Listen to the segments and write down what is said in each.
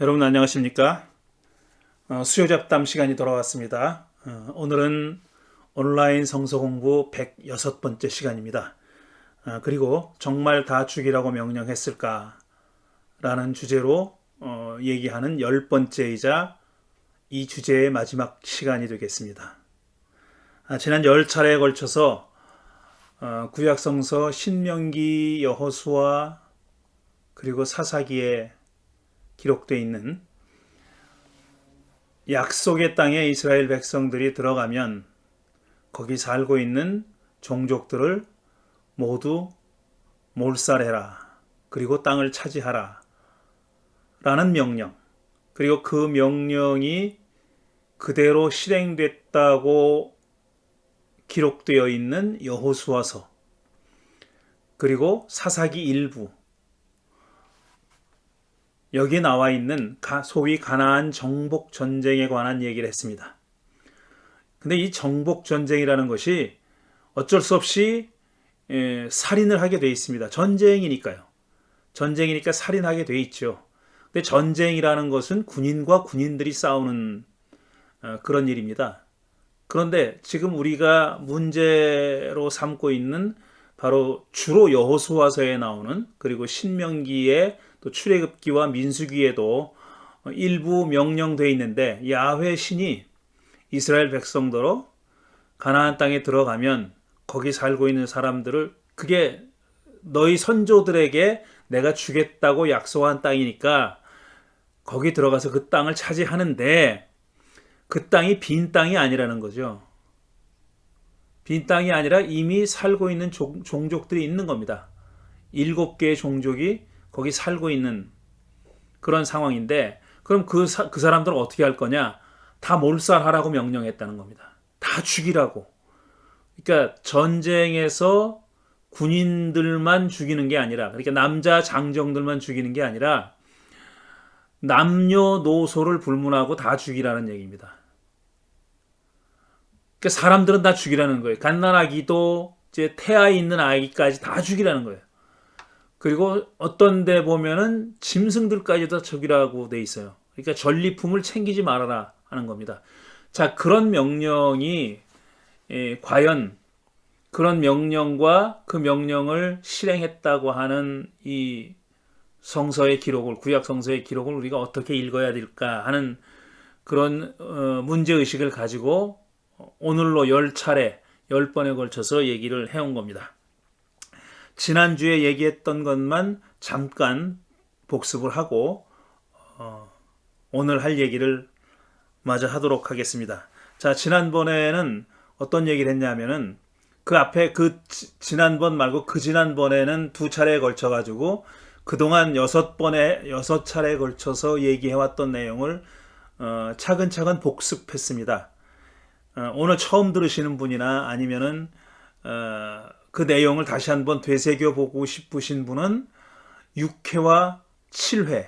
여러분 안녕하십니까? 수요 잡담 시간이 돌아왔습니다. 오늘은 온라인 성서 공부 106번째 시간입니다. 그리고 정말 다 죽이라고 명령했을까? 라는 주제로 얘기하는 10번째이자 이 주제의 마지막 시간이 되겠습니다. 지난 10차례에 걸쳐서 구약 성서 신명기, 여호수아 그리고 사사기에 기록되어 있는 약속의 땅에 이스라엘 백성들이 들어가면 거기 살고 있는 종족들을 모두 몰살해라. 그리고 땅을 차지하라. 라는 명령. 그리고 그 명령이 그대로 실행됐다고 기록되어 있는 여호수아서. 그리고 사사기 일부. 여기 나와 있는 소위 가나안 정복 전쟁에 관한 얘기를 했습니다. 근데 이 정복 전쟁이라는 것이 어쩔 수 없이 살인을 하게 돼 있습니다. 전쟁이니까요. 전쟁이니까 살인하게 돼 있죠. 근데 전쟁이라는 것은 군인과 군인들이 싸우는 그런 일입니다. 그런데 지금 우리가 문제로 삼고 있는 바로 주로 여호수아서에 나오는 그리고 신명기에 또 출애굽기와 민수기에도 일부 명령되어 있는데 야훼 신이 이스라엘 백성들로 가나안 땅에 들어가면 거기 살고 있는 사람들을 그게 너희 선조들에게 내가 주겠다고 약속한 땅이니까 거기 들어가서 그 땅을 차지하는데 그 땅이 빈 땅이 아니라는 거죠. 빈 땅이 아니라 이미 살고 있는 종족들이 있는 겁니다. 7개의 종족이 거기 살고 있는 그런 상황인데 그럼 그 사람들은 어떻게 할 거냐? 다 몰살하라고 명령했다는 겁니다. 다 죽이라고. 그러니까 전쟁에서 군인들만 죽이는 게 아니라 그러니까 남자 장정들만 죽이는 게 아니라 남녀노소를 불문하고 다 죽이라는 얘기입니다. 그러니까 사람들은 다 죽이라는 거예요. 갓난아기도 이제 태아에 있는 아기까지 다 죽이라는 거예요. 그리고 어떤 데 보면은 짐승들까지도 적이라고 돼 있어요. 그러니까 전리품을 챙기지 말아라 하는 겁니다. 자, 그런 명령이 과연 그런 명령과 그 명령을 실행했다고 하는 이 성서의 기록을 구약 성서의 기록을 우리가 어떻게 읽어야 될까 하는 그런 문제의식을 가지고 오늘로 10차례 10번에 걸쳐서 얘기를 해온 겁니다. 지난주에 얘기했던 것만 잠깐 복습을 하고 오늘 할 얘기를 마저 하도록 하겠습니다. 자, 지난번에는 어떤 얘기를 했냐면은 그 앞에 지난번 말고 그 지난번에는 2차례에 걸쳐 가지고 그동안 6차례에 걸쳐서 얘기해왔던 내용을 차근차근 복습했습니다. 오늘 처음 들으시는 분이나 아니면은 그 내용을 다시 한번 되새겨 보고 싶으신 분은 6회와 7회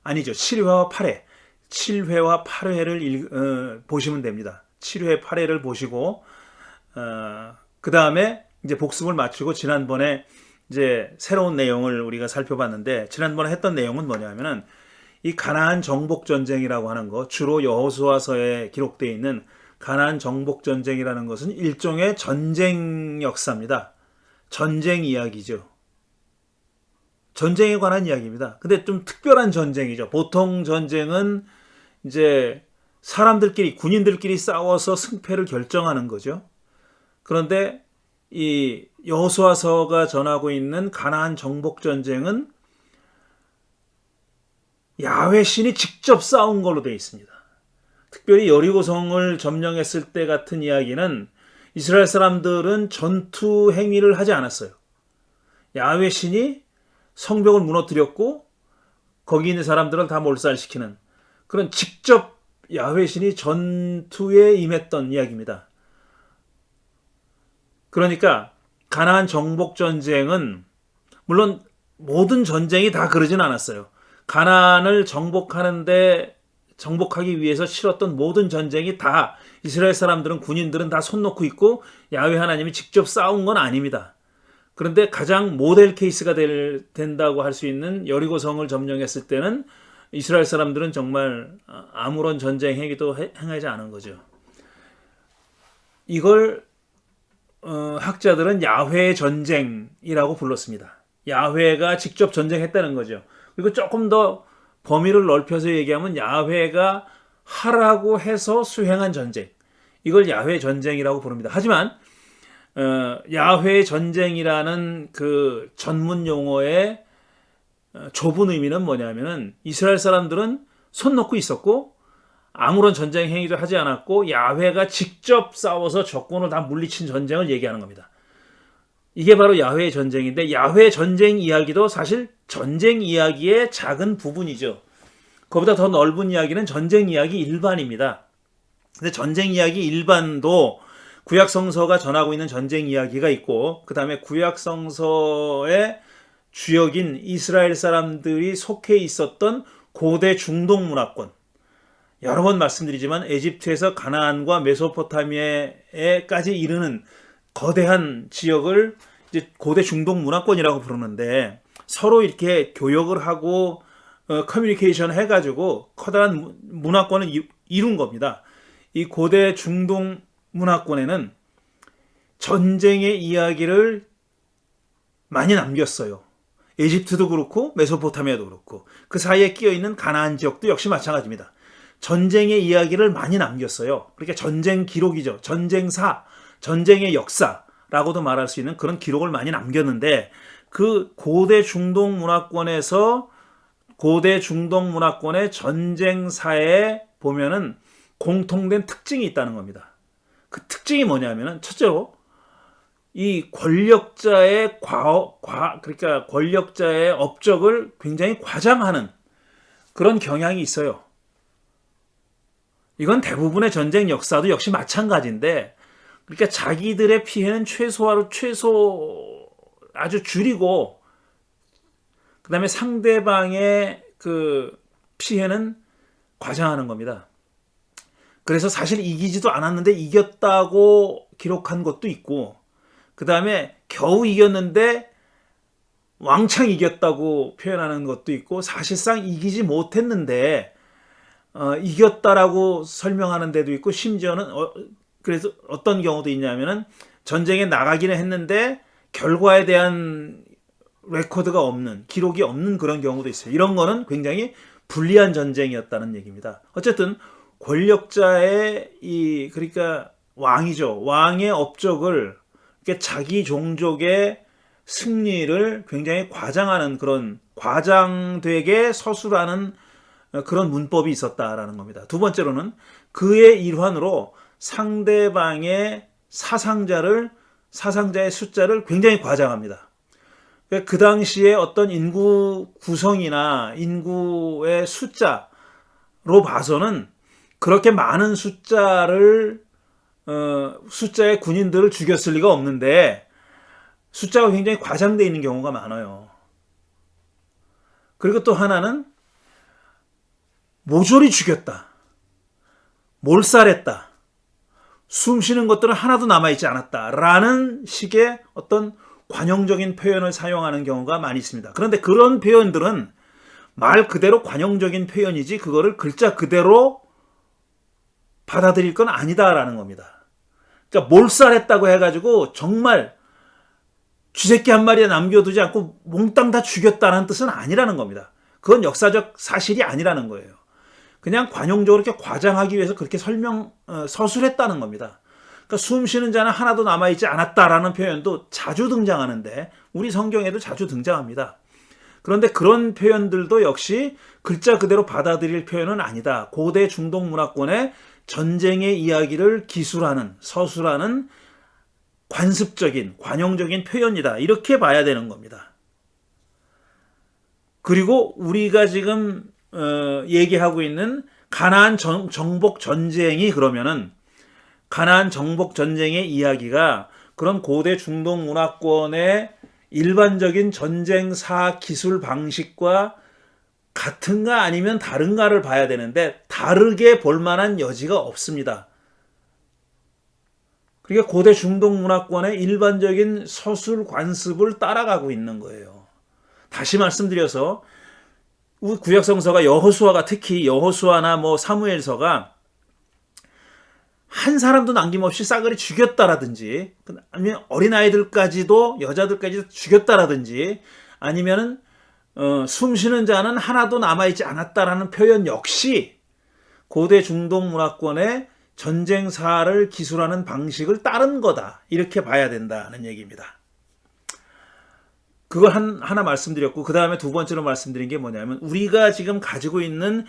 아니죠. 7회와 8회 7회와 8회를 보시면 됩니다. 7회 8회를 보시고 그 다음에 이제 복습을 마치고 지난번에 이제 새로운 내용을 우리가 살펴봤는데 지난번에 했던 내용은 뭐냐면은 이 가나안 정복 전쟁이라고 하는 거 주로 여호수아서에 기록되어 있는 가나안 정복 전쟁이라는 것은 일종의 전쟁 역사입니다. 전쟁 이야기죠. 전쟁에 관한 이야기입니다. 근데 좀 특별한 전쟁이죠. 보통 전쟁은 이제 사람들끼리 군인들끼리 싸워서 승패를 결정하는 거죠. 그런데 이 여호수아서가 전하고 있는 가나안 정복 전쟁은 야훼 신이 직접 싸운 걸로 되어 있습니다. 특별히 여리고성을 점령했을 때 같은 이야기는 이스라엘 사람들은 전투 행위를 하지 않았어요. 야훼 신이 성벽을 무너뜨렸고 거기 있는 사람들을 다 몰살시키는 그런 직접 야훼 신이 전투에 임했던 이야기입니다. 그러니까 가나안 정복 전쟁은 물론 모든 전쟁이 다 그러진 않았어요. 가나안을 정복하기 위해서 치렀던 모든 전쟁이 다 이스라엘 사람들은 군인들은 다 손 놓고 있고 야훼 하나님이 직접 싸운 건 아닙니다. 그런데 가장 모델 케이스가 된다고 할 수 있는 여리고성을 점령했을 때는 이스라엘 사람들은 정말 아무런 전쟁 행위도 행하지 않은 거죠. 이걸 학자들은 야훼 전쟁이라고 불렀습니다. 야훼가 직접 전쟁했다는 거죠. 그리고 조금 더 범위를 넓혀서 얘기하면 야훼가 하라고 해서 수행한 전쟁, 이걸 야훼 전쟁이라고 부릅니다. 하지만 야훼 전쟁이라는 그 전문 용어의 좁은 의미는 뭐냐면은 이스라엘 사람들은 손 놓고 있었고 아무런 전쟁 행위도 하지 않았고 야훼가 직접 싸워서 적군을 다 물리친 전쟁을 얘기하는 겁니다. 이게 바로 야훼 전쟁인데, 야훼 전쟁 이야기도 사실 전쟁 이야기의 작은 부분이죠. 그보다 더 넓은 이야기는 전쟁 이야기 일반입니다. 근데 전쟁 이야기 일반도 구약성서가 전하고 있는 전쟁 이야기가 있고, 그 다음에 구약성서의 주역인 이스라엘 사람들이 속해 있었던 고대 중동 문화권, 여러 번 말씀드리지만 에집트에서 가나안과 메소포타미아에까지 이르는 거대한 지역을 이제 고대 중동 문화권이라고 부르는데, 서로 이렇게 교역을 하고 커뮤니케이션 해가지고 커다란 문화권을 이룬 겁니다. 이 고대 중동 문화권에는 전쟁의 이야기를 많이 남겼어요. 에집트도 그렇고 메소포타미아도 그렇고 그 사이에 끼어있는 가나안 지역도 역시 마찬가지입니다. 전쟁의 이야기를 많이 남겼어요. 그러니까 전쟁 기록이죠. 전쟁사, 전쟁의 역사라고도 말할 수 있는 그런 기록을 많이 남겼는데, 그 고대 중동 문화권의 전쟁사에 보면은 공통된 특징이 있다는 겁니다. 그 특징이 뭐냐면은, 첫째로 이 권력자의 그러니까 권력자의 업적을 굉장히 과장하는 그런 경향이 있어요. 이건 대부분의 전쟁 역사도 역시 마찬가지인데, 그러니까 자기들의 피해는 아주 줄이고, 그 다음에 상대방의 그 피해는 과장하는 겁니다. 그래서 사실 이기지도 않았는데 이겼다고 기록한 것도 있고, 그 다음에 겨우 이겼는데 왕창 이겼다고 표현하는 것도 있고, 사실상 이기지 못했는데 이겼다라고 설명하는 데도 있고, 심지어는 그래서 어떤 경우도 있냐면은 전쟁에 나가기는 했는데 결과에 대한 레코드가 없는, 기록이 없는 그런 경우도 있어요. 이런 거는 굉장히 불리한 전쟁이었다는 얘기입니다. 어쨌든 권력자의 그러니까 왕이죠. 왕의 업적을, 그러니까 자기 종족의 승리를 굉장히 과장하는, 그런 과장되게 서술하는 그런 문법이 있었다라는 겁니다. 두 번째로는 그의 일환으로 상대방의 사상자의 숫자를 굉장히 과장합니다. 그 당시에 어떤 인구 구성이나 인구의 숫자로 봐서는 그렇게 많은 숫자의 군인들을 죽였을 리가 없는데 숫자가 굉장히 과장되어 있는 경우가 많아요. 그리고 또 하나는 모조리 죽였다, 몰살했다, 숨 쉬는 것들은 하나도 남아있지 않았다라는 식의 어떤 관용적인 표현을 사용하는 경우가 많이 있습니다. 그런데 그런 표현들은 말 그대로 관용적인 표현이지 그거를 글자 그대로 받아들일 건 아니다라는 겁니다. 그러니까 몰살했다고 해가지고 정말 쥐새끼 한 마리 남겨두지 않고 몽땅 다 죽였다는 뜻은 아니라는 겁니다. 그건 역사적 사실이 아니라는 거예요. 그냥 관용적으로 이렇게 과장하기 위해서 그렇게 서술했다는 겁니다. 그러니까 숨 쉬는 자는 하나도 남아있지 않았다라는 표현도 자주 등장하는데, 우리 성경에도 자주 등장합니다. 그런데 그런 표현들도 역시 글자 그대로 받아들일 표현은 아니다. 고대 중동 문화권의 전쟁의 이야기를 서술하는 관습적인, 관용적인 표현이다. 이렇게 봐야 되는 겁니다. 그리고 우리가 지금 얘기하고 있는 가나안 정복 전쟁이, 그러면은 가나안 정복 전쟁의 이야기가 그런 고대 중동 문화권의 일반적인 전쟁사 기술 방식과 같은가 아니면 다른가를 봐야 되는데, 다르게 볼 만한 여지가 없습니다. 그러니까 고대 중동 문화권의 일반적인 서술 관습을 따라가고 있는 거예요. 다시 말씀드려서 구약성서가 여호수아가 특히 여호수아나 뭐 사무엘서가 한 사람도 남김없이 싸그리 죽였다라든지 아니면 어린아이들까지도 여자들까지도 죽였다라든지 아니면은 숨 쉬는 자는 하나도 남아있지 않았다라는 표현 역시 고대 중동 문화권의 전쟁사를 기술하는 방식을 따른 거다. 이렇게 봐야 된다는 얘기입니다. 그걸 하나 말씀드렸고 그 다음에 두 번째로 말씀드린 게 뭐냐면 우리가 지금 가지고 있는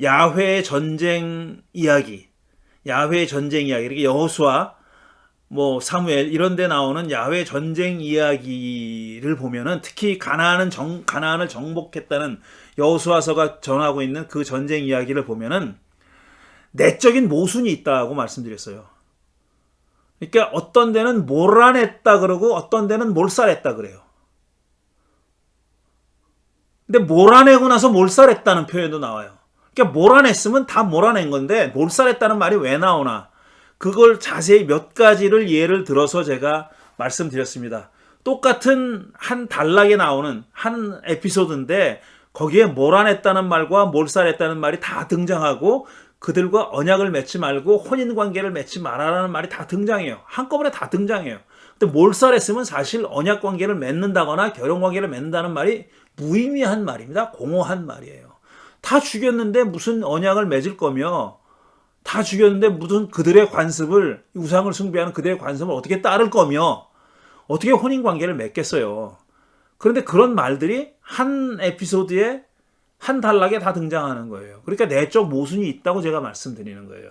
야훼의 전쟁 이야기 이렇게 여호수아 뭐 사무엘 이런 데 나오는 야훼 전쟁 이야기를 보면은 특히 가나안을 정복했다는 여호수아서가 전하고 있는 그 전쟁 이야기를 보면은 내적인 모순이 있다고 말씀드렸어요. 그러니까 어떤 데는 몰아냈다 그러고 어떤 데는 몰살했다 그래요. 근데 몰아내고 나서 몰살했다는 표현도 나와요. 그러니까 몰아냈으면 다 몰아낸 건데 몰살했다는 말이 왜 나오나? 그걸 자세히 몇 가지를 예를 들어서 제가 말씀드렸습니다. 똑같은 한 단락에 나오는 한 에피소드인데 거기에 몰아냈다는 말과 몰살했다는 말이 다 등장하고 그들과 언약을 맺지 말고 혼인관계를 맺지 말아라는 말이 다 등장해요. 한꺼번에 다 등장해요. 근데 몰살했으면 사실 언약관계를 맺는다거나 결혼관계를 맺는다는 말이 무의미한 말입니다. 공허한 말이에요. 다 죽였는데 무슨 언약을 맺을 거며 다 죽였는데 무슨 그들의 관습을 우상을 숭배하는 그들의 관습을 어떻게 따를 거며 어떻게 혼인관계를 맺겠어요. 그런데 그런 말들이 한 에피소드에 한 단락에 다 등장하는 거예요. 그러니까 내적 모순이 있다고 제가 말씀드리는 거예요.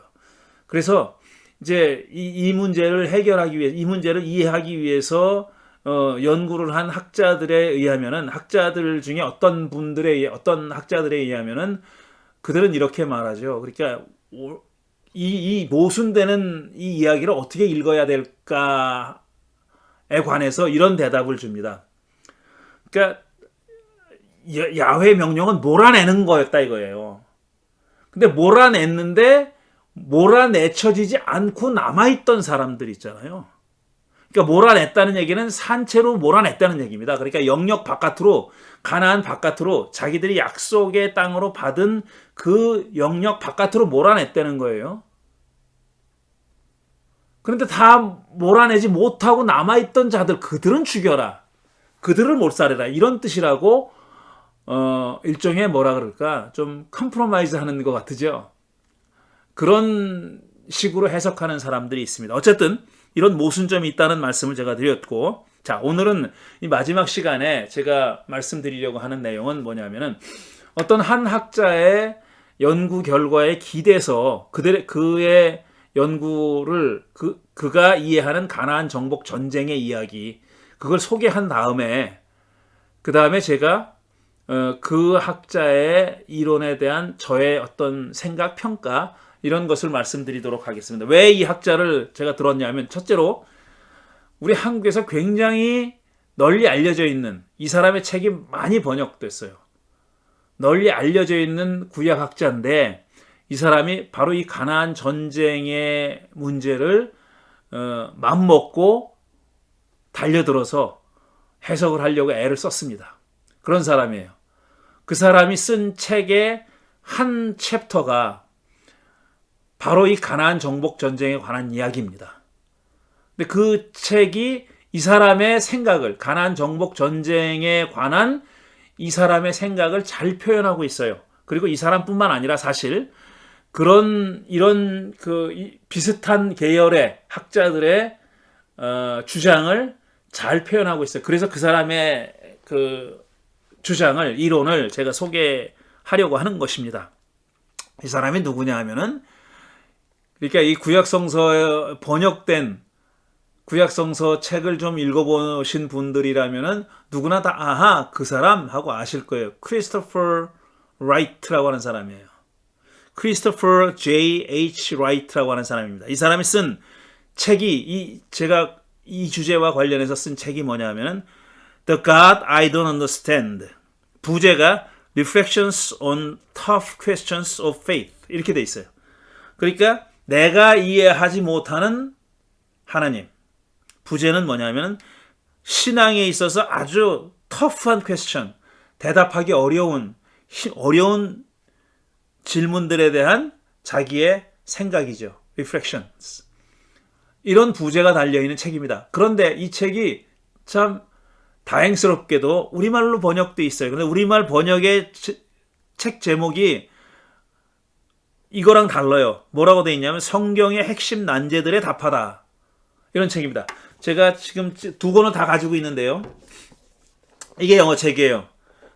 그래서 이제 이 문제를 해결하기 위해 이 문제를 이해하기 위해서 연구를 한 학자들에 의하면은 학자들 중에 어떤 학자들에 의하면은 그들은 이렇게 말하죠. 그러니까 이 모순되는 이 이야기를 어떻게 읽어야 될까에 관해서 이런 대답을 줍니다. 그러니까 야훼 명령은 몰아내는 거였다 이거예요. 근데 몰아냈는데 몰아내쳐지지 않고 남아있던 사람들 있잖아요. 그러니까 몰아냈다는 얘기는 산채로 몰아냈다는 얘기입니다. 그러니까 영역 바깥으로 가나안 바깥으로 자기들이 약속의 땅으로 받은 그 영역 바깥으로 몰아냈다는 거예요. 그런데 다 몰아내지 못하고 남아있던 자들 그들은 죽여라. 그들을 몰살해라. 이런 뜻이라고 일종의 뭐라 그럴까 좀 컴프로마이즈 하는 것 같으죠. 그런 식으로 해석하는 사람들이 있습니다. 어쨌든 이런 모순점이 있다는 말씀을 제가 드렸고, 자 오늘은 이 마지막 시간에 제가 말씀드리려고 하는 내용은 뭐냐면은 어떤 한 학자의 연구 결과에 기대서 그의 연구를 그가 이해하는 가나안 정복 전쟁의 이야기 그걸 소개한 다음에 그 다음에 제가 그 학자의 이론에 대한 저의 어떤 생각 평가 이런 것을 말씀드리도록 하겠습니다. 왜 이 학자를 제가 들었냐면 첫째로 우리 한국에서 굉장히 널리 알려져 있는 이 사람의 책이 많이 번역됐어요. 널리 알려져 있는 구약학자인데 이 사람이 바로 이 가나안 전쟁의 문제를 맘먹고 달려들어서 해석을 하려고 애를 썼습니다. 그런 사람이에요. 그 사람이 쓴 책의 한 챕터가 바로 이 가나안 정복 전쟁에 관한 이야기입니다. 근데 그 책이 이 사람의 생각을 가나안 정복 전쟁에 관한 이 사람의 생각을 잘 표현하고 있어요. 그리고 이 사람뿐만 아니라 사실 이런 비슷한 계열의 학자들의 주장을 잘 표현하고 있어요. 그래서 그 사람의 그 주장을 이론을 제가 소개하려고 하는 것입니다. 이 사람이 누구냐 하면은 그러니까 이 구약성서 번역된 구약성서 책을 좀 읽어보신 분들이라면은 누구나 다 아하 그 사람 하고 아실 거예요. 크리스토퍼 라이트라고 하는 사람이에요. 크리스토퍼 J.H. 라이트라고 하는 사람입니다. 이 사람이 쓴 책이 제가 이 주제와 관련해서 쓴 책이 뭐냐면은 The God I Don't Understand. 부제가 Reflections on Tough Questions of Faith 이렇게 돼 있어요. 그러니까 내가 이해하지 못하는 하나님. 부제는 뭐냐면 신앙에 있어서 아주 터프한 퀘스천, 대답하기 어려운 어려운 질문들에 대한 자기의 생각이죠. reflections. 이런 부제가 달려있는 책입니다. 그런데 이 책이 참 다행스럽게도 우리말로 번역돼 있어요. 근데 우리말 번역의 책 제목이 이거랑 달라요. 뭐라고 돼 있냐면 성경의 핵심 난제들에 답하다. 이런 책입니다. 제가 지금 두 권을 다 가지고 있는데요. 이게 영어 책이에요.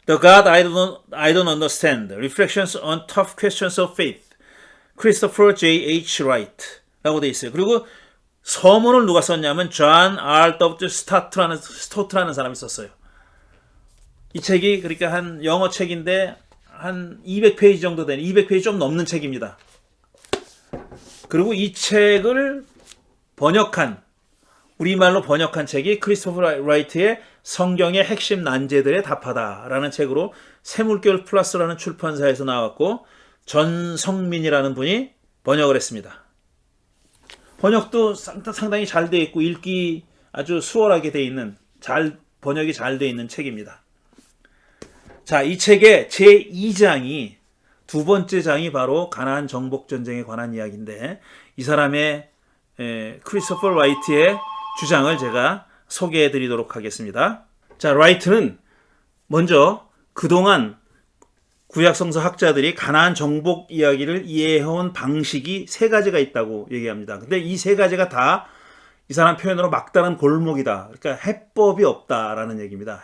The God I don't Understand. Reflections on Tough Questions of Faith. Christopher J.H. Wright 라고 돼 있어요. 그리고 서문을 누가 썼냐면 John R. W. 스토트라는 사람이 썼어요. 이 책이 그러니까 한 영어 책인데 한 200페이지 정도 되는 200페이지 좀 넘는 책입니다. 그리고 이 책을 우리말로 번역한 책이 크리스토퍼 라이트의 성경의 핵심 난제들에 답하다라는 책으로 새물결 플러스라는 출판사에서 나왔고 전성민이라는 분이 번역을 했습니다. 번역도 상당히 잘 되어 있고 읽기 아주 수월하게 되어 있는 번역이 잘 되어 있는 책입니다. 자, 이 책의 제2장이 두 번째 장이 바로 가나안 정복 전쟁에 관한 이야기인데 이 사람의 크리스토퍼 라이트의 주장을 제가 소개해 드리도록 하겠습니다. 자, 라이트는 먼저 그동안 구약성서 학자들이 가나안 정복 이야기를 이해해온 방식이 세 가지가 있다고 얘기합니다. 근데 이 세 가지가 다 이 사람 표현으로 막다른 골목이다. 그러니까 해법이 없다라는 얘기입니다.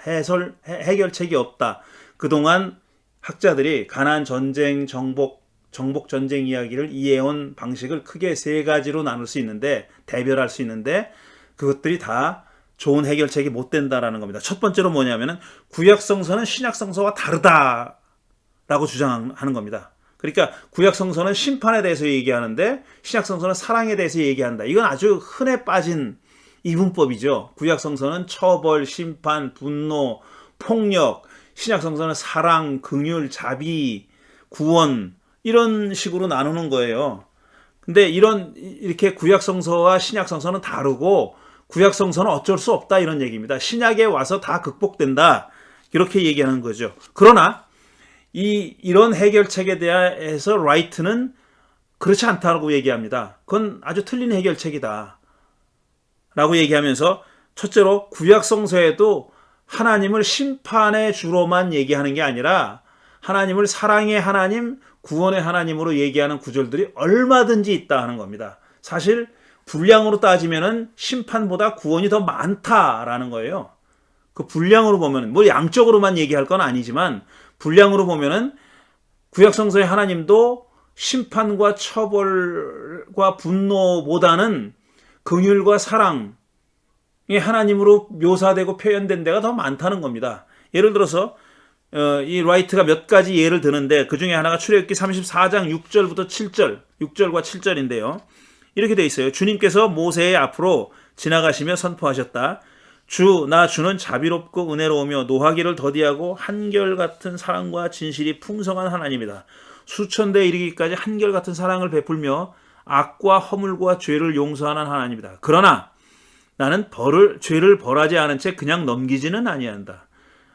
해결책이 없다. 그동안 학자들이 가나안 전쟁, 정복 전쟁 이야기를 이해해온 방식을 크게 세 가지로 나눌 수 있는데 대별할 수 있는데 그것들이 다 좋은 해결책이 못 된다라는 겁니다. 첫 번째로 뭐냐면은 구약성서는 신약성서와 다르다라고 주장하는 겁니다. 그러니까 구약성서는 심판에 대해서 얘기하는데 신약성서는 사랑에 대해서 얘기한다. 이건 아주 흔해 빠진 이분법이죠. 구약성서는 처벌, 심판, 분노, 폭력, 신약성서는 사랑, 긍휼, 자비, 구원 이런 식으로 나누는 거예요. 근데 이렇게 구약성서와 신약성서는 다르고 구약성서는 어쩔 수 없다 이런 얘기입니다. 신약에 와서 다 극복된다 이렇게 얘기하는 거죠. 그러나 이런 해결책에 대해서 라이트는 그렇지 않다고 얘기합니다. 그건 아주 틀린 해결책이다 라고 얘기하면서 첫째로 구약성서에도 하나님을 심판의 주로만 얘기하는 게 아니라 하나님을 사랑의 하나님, 구원의 하나님으로 얘기하는 구절들이 얼마든지 있다 하는 겁니다. 사실 분량으로 따지면은 심판보다 구원이 더 많다라는 거예요. 그 분량으로 보면은 뭐 양적으로만 얘기할 건 아니지만 분량으로 보면은 구약성서의 하나님도 심판과 처벌과 분노보다는 긍휼과 사랑의 하나님으로 묘사되고 표현된 데가 더 많다는 겁니다. 예를 들어서 이 라이트가 몇 가지 예를 드는데 그 중에 하나가 출애굽기 34장 6절부터 7절, 6절과 7절인데요. 이렇게 돼 있어요. 주님께서 모세의 앞으로 지나가시며 선포하셨다. 주는 자비롭고 은혜로우며 노하기를 더디하고 한결같은 사랑과 진실이 풍성한 하나님이다. 수천 대 이르기까지 한결같은 사랑을 베풀며 악과 허물과 죄를 용서하는 하나님이다. 그러나 나는 죄를 벌하지 않은 채 그냥 넘기지는 아니한다.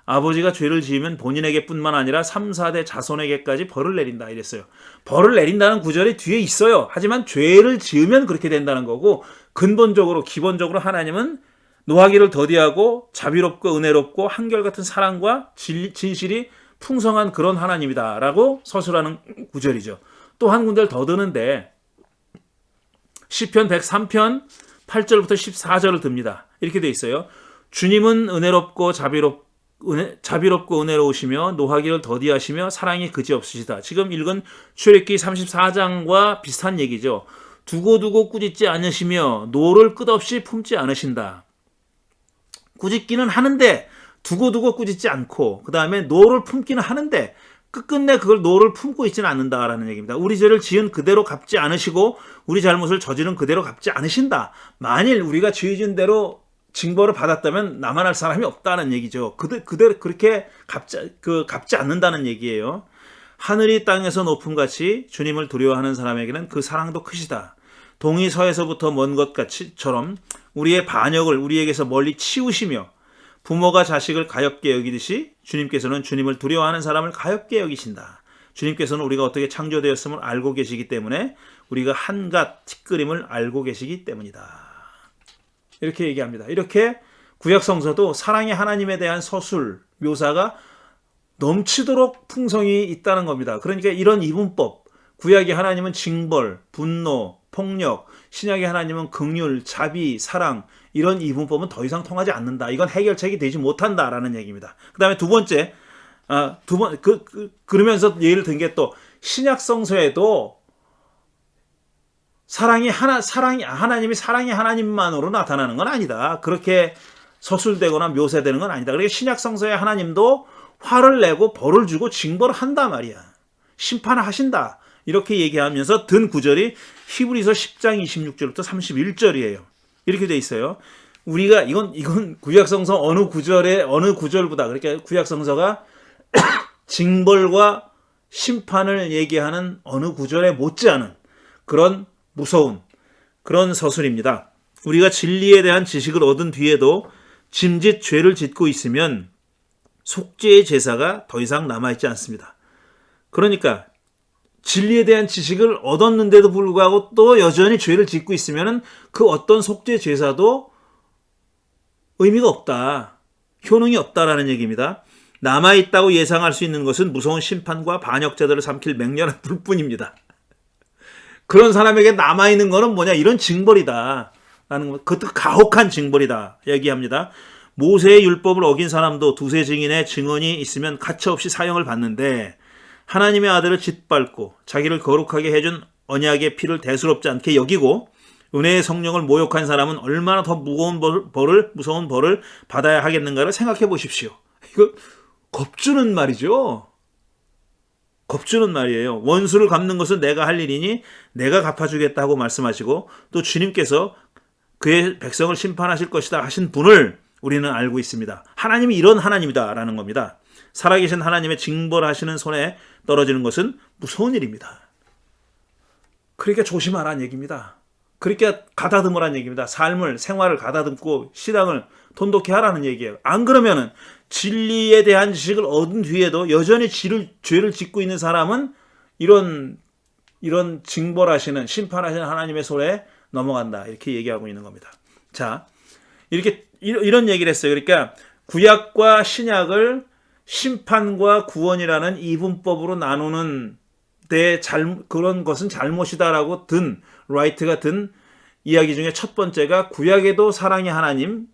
아버지가 죄를 지으면 본인에게뿐만 아니라 3, 4대 자손에게까지 벌을 내린다 이랬어요. 벌을 내린다는 구절이 뒤에 있어요. 하지만 죄를 지으면 그렇게 된다는 거고 근본적으로 기본적으로 하나님은 노하기를 더디하고 자비롭고 은혜롭고 한결같은 사랑과 진실이 풍성한 그런 하나님이다라고 서술하는 구절이죠. 또 한 군데를 더 드는데 시편 103편 8절부터 14절을 듭니다. 이렇게 돼 있어요. 주님은 은혜롭고 자비롭고 은혜로우시며 노하기를 더디하시며 사랑이 그지없으시다. 지금 읽은 출애굽기 34장과 비슷한 얘기죠. 두고두고 꾸짖지 않으시며 노를 끝없이 품지 않으신다. 꾸짖기는 하는데 두고두고 꾸짖지 않고 그 다음에 노를 품기는 하는데 끝끝내 그걸 노를 품고 있지는 않는다라는 얘기입니다. 우리 죄를 지은 그대로 갚지 않으시고 우리 잘못을 저지른 그대로 갚지 않으신다. 만일 우리가 죄 지은 대로 징벌을 받았다면 나만 할 사람이 없다는 얘기죠. 그대로 그렇게 갚지 않는다는 얘기예요. 하늘이 땅에서 높음같이 주님을 두려워하는 사람에게는 그 사랑도 크시다. 동이 서에서부터 먼 것 같이처럼 우리의 반역을 우리에게서 멀리 치우시며 부모가 자식을 가엾게 여기듯이 주님께서는 주님을 두려워하는 사람을 가엾게 여기신다. 주님께서는 우리가 어떻게 창조되었음을 알고 계시기 때문에 우리가 한갓 티끌임을 알고 계시기 때문이다. 이렇게 얘기합니다. 이렇게 구약성서도 사랑의 하나님에 대한 서술, 묘사가 넘치도록 풍성이 있다는 겁니다. 그러니까 이런 이분법, 구약의 하나님은 징벌, 분노, 폭력, 신약의 하나님은 긍휼, 자비, 사랑, 이런 이분법은 더 이상 통하지 않는다. 이건 해결책이 되지 못한다라는 얘기입니다. 그 다음에 두 번째, 그러면서 예를 든 게 또 신약성서에도 하나님이 사랑의 하나님만으로 나타나는 건 아니다. 그렇게 서술되거나 묘사되는 건 아니다. 그러니까 신약성서의 하나님도 화를 내고 벌을 주고 징벌을 한단 말이야. 심판을 하신다. 이렇게 얘기하면서 든 구절이 히브리서 10장 26절부터 31절이에요. 이렇게 돼 있어요. 우리가 이건 구약성서 어느 구절보다, 그러니까 구약성서가 징벌과 심판을 얘기하는 어느 구절에 못지않은 그런 무서운 그런 서술입니다. 우리가 진리에 대한 지식을 얻은 뒤에도 짐짓 죄를 짓고 있으면 속죄의 제사가 더 이상 남아있지 않습니다. 그러니까 진리에 대한 지식을 얻었는데도 불구하고 또 여전히 죄를 짓고 있으면 그 어떤 속죄 제사도 의미가 없다. 효능이 없다라는 얘기입니다. 남아있다고 예상할 수 있는 것은 무서운 심판과 반역자들을 삼킬 맹렬한 불뿐입니다. 그런 사람에게 남아있는 것은 뭐냐? 이런 징벌이다. 라는 것. 그것도 가혹한 징벌이다. 얘기합니다. 모세의 율법을 어긴 사람도 두세 증인의 증언이 있으면 가차없이 사형을 받는데 하나님의 아들을 짓밟고 자기를 거룩하게 해준 언약의 피를 대수롭지 않게 여기고 은혜의 성령을 모욕한 사람은 얼마나 더 무서운 벌을 받아야 하겠는가를 생각해 보십시오. 이거 겁주는 말이죠. 겁주는 말이에요. 원수를 갚는 것은 내가 할 일이니 내가 갚아주겠다고 말씀하시고 또 주님께서 그의 백성을 심판하실 것이다 하신 분을 우리는 알고 있습니다. 하나님이 이런 하나님이다라는 겁니다. 살아계신 하나님의 징벌하시는 손에 떨어지는 것은 무서운 일입니다. 그러니까 조심하라는 얘기입니다. 그러니까 가다듬으라는 얘기입니다. 생활을 가다듬고 신앙을 돈독히 하라는 얘기예요. 안 그러면은 진리에 대한 지식을 얻은 뒤에도 여전히 죄를 짓고 있는 사람은 이런 징벌하시는 심판하시는 하나님의 손에 넘어간다. 이렇게 얘기하고 있는 겁니다. 자, 이런 얘기를 했어요. 그러니까 구약과 신약을 심판과 구원이라는 이분법으로 나누는 그런 것은 잘못이다라고 라이트가 든 이야기 중에 첫 번째가 구약에도 사랑의 하나님을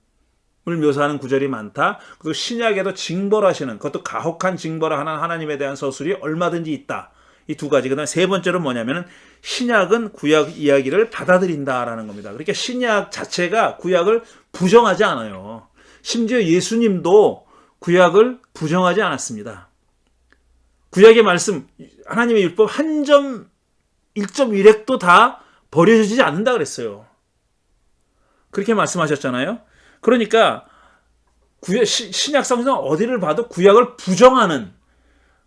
묘사하는 구절이 많다. 그리고 신약에도 징벌하시는, 그것도 가혹한 징벌을 하는 하나님에 대한 서술이 얼마든지 있다. 이 두 가지. 그다음에 세 번째로 뭐냐면은 신약은 구약 이야기를 받아들인다라는 겁니다. 그러니까 신약 자체가 구약을 부정하지 않아요. 심지어 예수님도 구약을 부정하지 않았습니다. 구약의 말씀, 하나님의 율법 한 점, 1.1획도 다 버려지지 않는다 그랬어요. 그렇게 말씀하셨잖아요. 그러니까 신약성서는 어디를 봐도 구약을 부정하는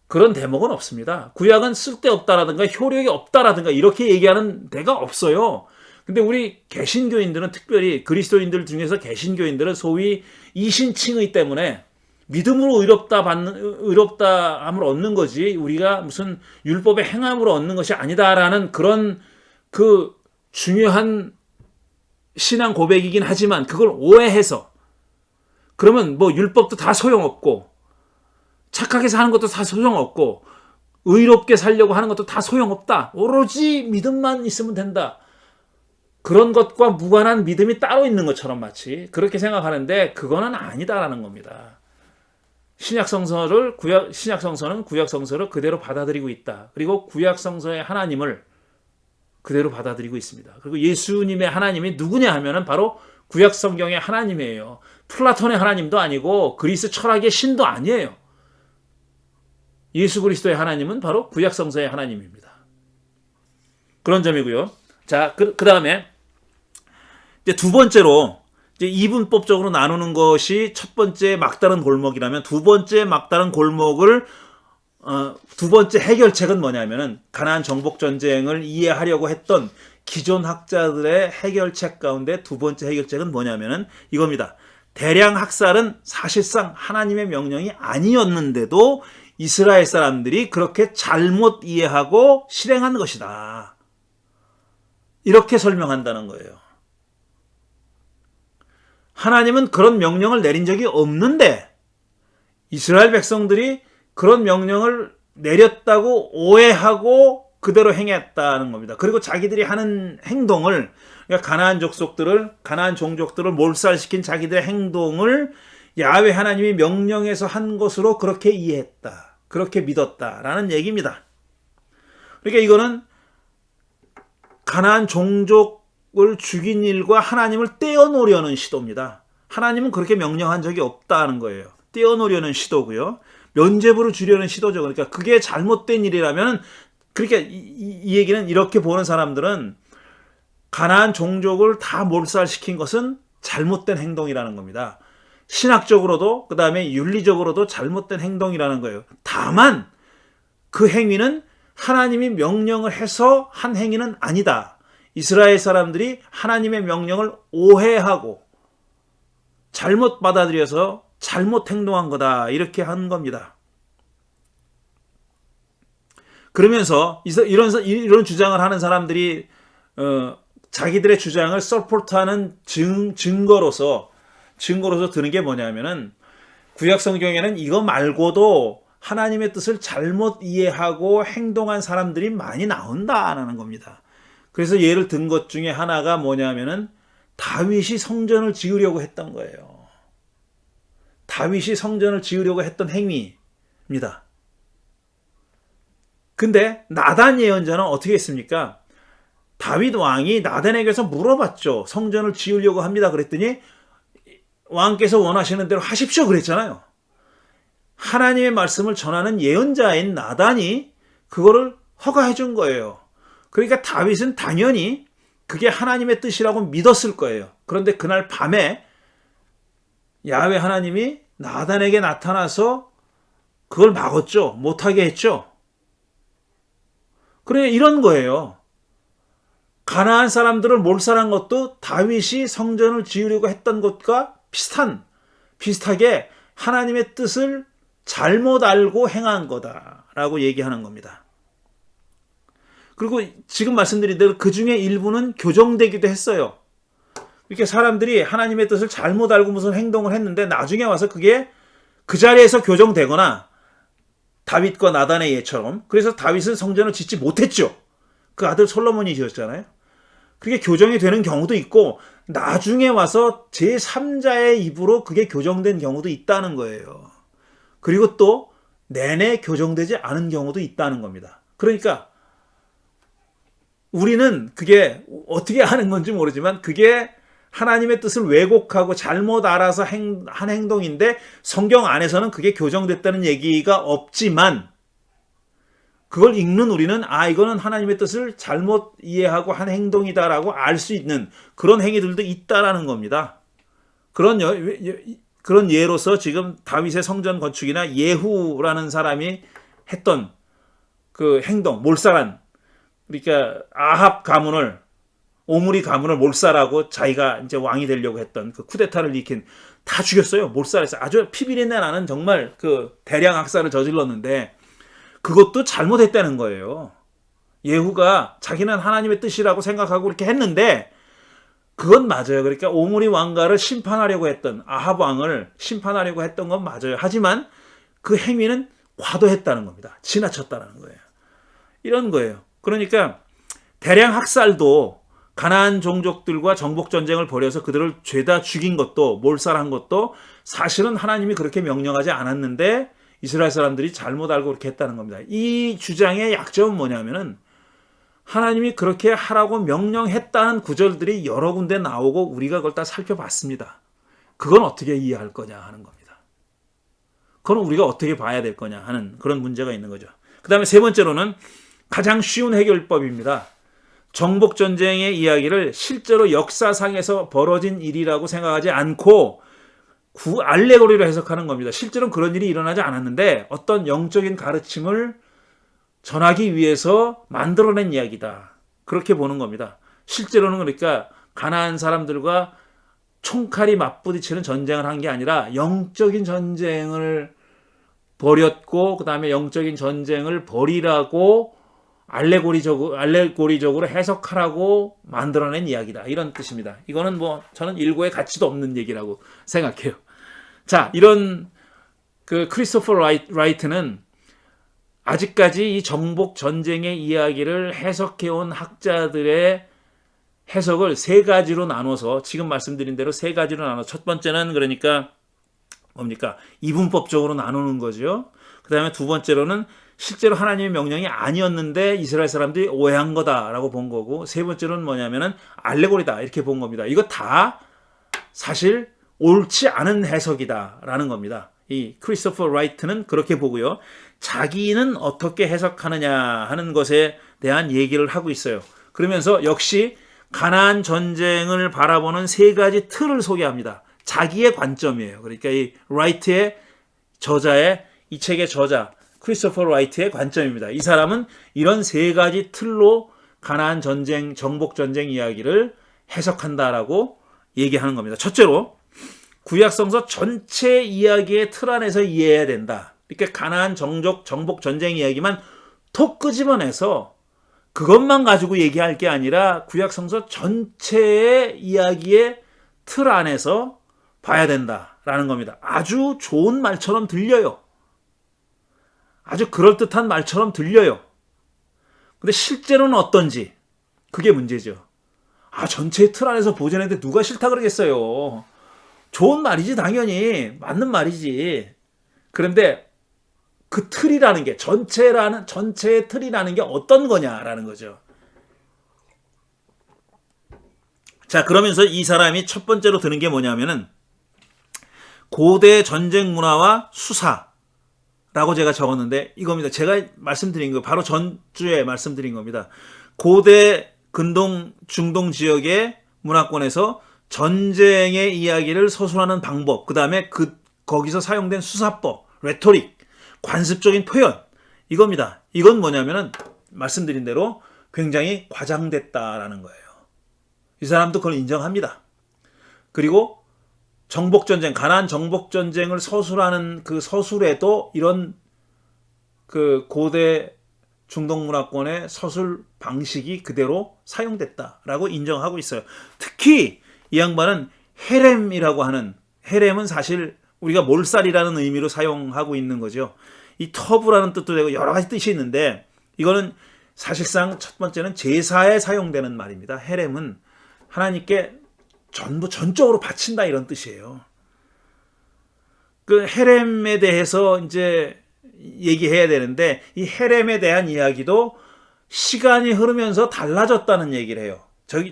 그런 대목은 없습니다. 구약은 쓸데없다라든가 효력이 없다라든가 이렇게 얘기하는 데가 없어요. 근데 우리 개신교인들은, 특별히 그리스도인들 중에서 개신교인들은 소위 이신칭의 때문에 믿음으로 의롭다함을 얻는 거지 우리가 무슨 율법의 행함으로 얻는 것이 아니다라는 그런 그 중요한 신앙 고백이긴 하지만 그걸 오해해서 그러면 뭐 율법도 다 소용없고 착하게 사는 것도 다 소용없고 의롭게 살려고 하는 것도 다 소용없다. 오로지 믿음만 있으면 된다. 그런 것과 무관한 믿음이 따로 있는 것처럼 마치 그렇게 생각하는데 그거는 아니다라는 겁니다. 신약성서는 구약성서를 그대로 받아들이고 있다. 그리고 구약성서의 하나님을 그대로 받아들이고 있습니다. 그리고 예수님의 하나님이 누구냐 하면은 바로 구약성경의 하나님이에요. 플라톤의 하나님도 아니고 그리스 철학의 신도 아니에요. 예수 그리스도의 하나님은 바로 구약성서의 하나님입니다. 그런 점이고요. 자, 그 다음에 이제 두 번째로 이제 이분법적으로 나누는 것이 첫 번째 막다른 골목이라면 두 번째 막다른 골목을 두 번째 해결책은 뭐냐면은 가나안 정복 전쟁을 이해하려고 했던 기존 학자들의 해결책 가운데 두 번째 해결책은 뭐냐면은 이겁니다. 대량 학살은 사실상 하나님의 명령이 아니었는데도 이스라엘 사람들이 그렇게 잘못 이해하고 실행한 것이다. 이렇게 설명한다는 거예요. 하나님은 그런 명령을 내린 적이 없는데 이스라엘 백성들이 그런 명령을 내렸다고 오해하고 그대로 행했다는 겁니다. 그리고 자기들이 하는 행동을, 그러니까 가나안 종족들을 몰살시킨 자기들의 행동을 야훼 하나님이 명령해서 한 것으로 그렇게 이해했다. 그렇게 믿었다라는 얘기입니다. 그러니까 이거는 가나안 종족을 죽인 일과 하나님을 떼어놓으려는 시도입니다. 하나님은 그렇게 명령한 적이 없다는 거예요. 떼어놓으려는 시도고요. 면죄부를 주려는 시도죠. 그러니까 그게 잘못된 일이라면, 그러니까 이 얘기는, 이렇게 보는 사람들은 가나안 종족을 다 몰살시킨 것은 잘못된 행동이라는 겁니다. 신학적으로도 그 다음에 윤리적으로도 잘못된 행동이라는 거예요. 다만 그 행위는 하나님이 명령을 해서 한 행위는 아니다. 이스라엘 사람들이 하나님의 명령을 오해하고 잘못 받아들여서 잘못 행동한 거다. 이렇게 한 겁니다. 그러면서 이런 주장을 하는 사람들이 자기들의 주장을 서포트하는 증거로서 드는 게 뭐냐면은, 구약 성경에는 이거 말고도 하나님의 뜻을 잘못 이해하고 행동한 사람들이 많이 나온다라는 겁니다. 그래서 예를 든 것 중에 하나가 뭐냐면은 다윗이 성전을 지으려고 했던 거예요. 다윗이 성전을 지으려고 했던 행위입니다. 근데 나단 예언자는 어떻게 했습니까? 다윗 왕이 나단에게서 물어봤죠. 성전을 지으려고 합니다. 그랬더니 왕께서 원하시는 대로 하십시오 그랬잖아요. 하나님의 말씀을 전하는 예언자인 나단이 그거를 허가해 준 거예요. 그러니까 다윗은 당연히 그게 하나님의 뜻이라고 믿었을 거예요. 그런데 그날 밤에 야훼 하나님이 나단에게 나타나서 그걸 막았죠. 못하게 했죠. 그래, 이런 거예요. 가나안 사람들을 몰살한 것도 다윗이 성전을 지으려고 했던 것과 비슷하게 하나님의 뜻을 잘못 알고 행한 거다라고 얘기하는 겁니다. 그리고 지금 말씀드린 대로 그 중에 일부는 교정되기도 했어요. 이렇게 사람들이 하나님의 뜻을 잘못 알고 무슨 행동을 했는데 나중에 와서 그게 그 자리에서 교정되거나, 다윗과 나단의 예처럼, 그래서 다윗은 성전을 짓지 못했죠. 그 아들 솔로몬이 지었잖아요. 그게 교정이 되는 경우도 있고, 나중에 와서 제3자의 입으로 그게 교정된 경우도 있다는 거예요. 그리고 또 내내 교정되지 않은 경우도 있다는 겁니다. 그러니까 우리는 그게 어떻게 하는 건지 모르지만 그게 하나님의 뜻을 왜곡하고 잘못 알아서 한 행동인데 성경 안에서는 그게 교정됐다는 얘기가 없지만, 그걸 읽는 우리는 이거는 하나님의 뜻을 잘못 이해하고 한 행동이다라고 알 수 있는 그런 행위들도 있다라는 겁니다. 그런 예로서 지금 다윗의 성전 건축이나 예후라는 사람이 했던 그 행동, 몰살한, 그러니까 아합 가문을, 오므리 가문을 몰살하고 자기가 이제 왕이 되려고 했던 그 쿠데타를 일으킨, 다 죽였어요. 몰살했어요. 아주 피비린내 나는 정말 그 대량 학살을 저질렀는데 그것도 잘못했다는 거예요. 예후가 자기는 하나님의 뜻이라고 생각하고 이렇게 했는데 그건 맞아요. 그러니까 오므리 왕가를 심판하려고 했던, 아합 왕을 심판하려고 했던 건 맞아요. 하지만 그 행위는 과도했다는 겁니다. 지나쳤다는 거예요. 이런 거예요. 그러니까 대량 학살도, 가나안 종족들과 정복 전쟁을 벌여서 그들을 죄다 죽인 것도, 몰살한 것도 사실은 하나님이 그렇게 명령하지 않았는데 이스라엘 사람들이 잘못 알고 그렇게 했다는 겁니다. 이 주장의 약점은 뭐냐면은 하나님이 그렇게 하라고 명령했다는 구절들이 여러 군데 나오고 우리가 그걸 다 살펴봤습니다. 그건 어떻게 이해할 거냐 하는 겁니다. 그건 우리가 어떻게 봐야 될 거냐 하는 그런 문제가 있는 거죠. 그 다음에 세 번째로는 가장 쉬운 해결법입니다. 정복 전쟁의 이야기를 실제로 역사상에서 벌어진 일이라고 생각하지 않고 알레고리로 해석하는 겁니다. 실제로는 그런 일이 일어나지 않았는데 어떤 영적인 가르침을 전하기 위해서 만들어낸 이야기다. 그렇게 보는 겁니다. 실제로는 그러니까 가나안 사람들과 총칼이 맞부딪히는 전쟁을 한 게 아니라 영적인 전쟁을 벌였고 그 다음에 영적인 전쟁을 벌이라고 알레고리적으로 해석하라고 만들어낸 이야기다. 이런 뜻입니다. 이거는 뭐 저는 일고의 가치도 없는 얘기라고 생각해요. 자, 이런 그 크리스토퍼 라이트는 아직까지 이 정복 전쟁의 이야기를 해석해온 학자들의 해석을 세 가지로 나눠서 지금 말씀드린 대로 세 가지로 나눠. 첫 번째는 그러니까 뭡니까? 이분법적으로 나누는 거죠. 그 다음에 두 번째로는 실제로 하나님의 명령이 아니었는데 이스라엘 사람들이 오해한 거다라고 본 거고, 세 번째로는 뭐냐면은 알레고리다 이렇게 본 겁니다. 이거 다 사실 옳지 않은 해석이다라는 겁니다. 이 크리스토퍼 라이트는 그렇게 보고요. 자기는 어떻게 해석하느냐 하는 것에 대한 얘기를 하고 있어요. 그러면서 역시 가나안 전쟁을 바라보는 세 가지 틀을 소개합니다. 자기의 관점이에요. 그러니까 이 라이트의 저자의 이 책의 저자 크리스토퍼 라이트의 관점입니다. 이 사람은 이런 세 가지 틀로 가나안 전쟁, 정복 전쟁 이야기를 해석한다라고 얘기하는 겁니다. 첫째로 구약성서 전체 이야기의 틀 안에서 이해해야 된다. 그러니까 가나안 정복 전쟁 이야기만 톡 끄집어내서 그것만 가지고 얘기할 게 아니라 구약성서 전체의 이야기의 틀 안에서 봐야 된다라는 겁니다. 아주 좋은 말처럼 들려요. 아주 그럴듯한 말처럼 들려요. 근데 실제로는 어떤지 그게 문제죠. 전체의 틀 안에서 보존했는데 누가 싫다 그러겠어요. 좋은 말이지 당연히. 맞는 말이지. 그런데 그 틀이라는 게 전체의 틀이라는 게 어떤 거냐라는 거죠. 자, 그러면서 이 사람이 첫 번째로 드는 게 뭐냐면은 고대 전쟁 문화와 수사라고 제가 적었는데 이겁니다. 제가 말씀드린 거 바로 전주에 말씀드린 겁니다. 고대 근동 중동 지역의 문화권에서 전쟁의 이야기를 서술하는 방법, 그다음에 거기서 사용된 수사법, 레토릭, 관습적인 표현, 이겁니다. 이건 뭐냐면은 말씀드린 대로 굉장히 과장됐다라는 거예요. 이 사람도 그걸 인정합니다. 그리고 정복전쟁, 가나안 정복전쟁을 서술하는 그 서술에도 이런 그 고대 중동 문화권의 서술 방식이 그대로 사용됐다라고 인정하고 있어요. 특히 이 양반은 헤렘이라고 하는, 헤렘은 사실 우리가 몰살이라는 의미로 사용하고 있는 거죠. 이 터부라는 뜻도 되고 여러 가지 뜻이 있는데 이거는 사실상 첫 번째는 제사에 사용되는 말입니다. 헤렘은 하나님께 전적으로 바친다 이런 뜻이에요. 그 헤렘에 대해서 이제 얘기해야 되는데 이 헤렘에 대한 이야기도 시간이 흐르면서 달라졌다는 얘기를 해요.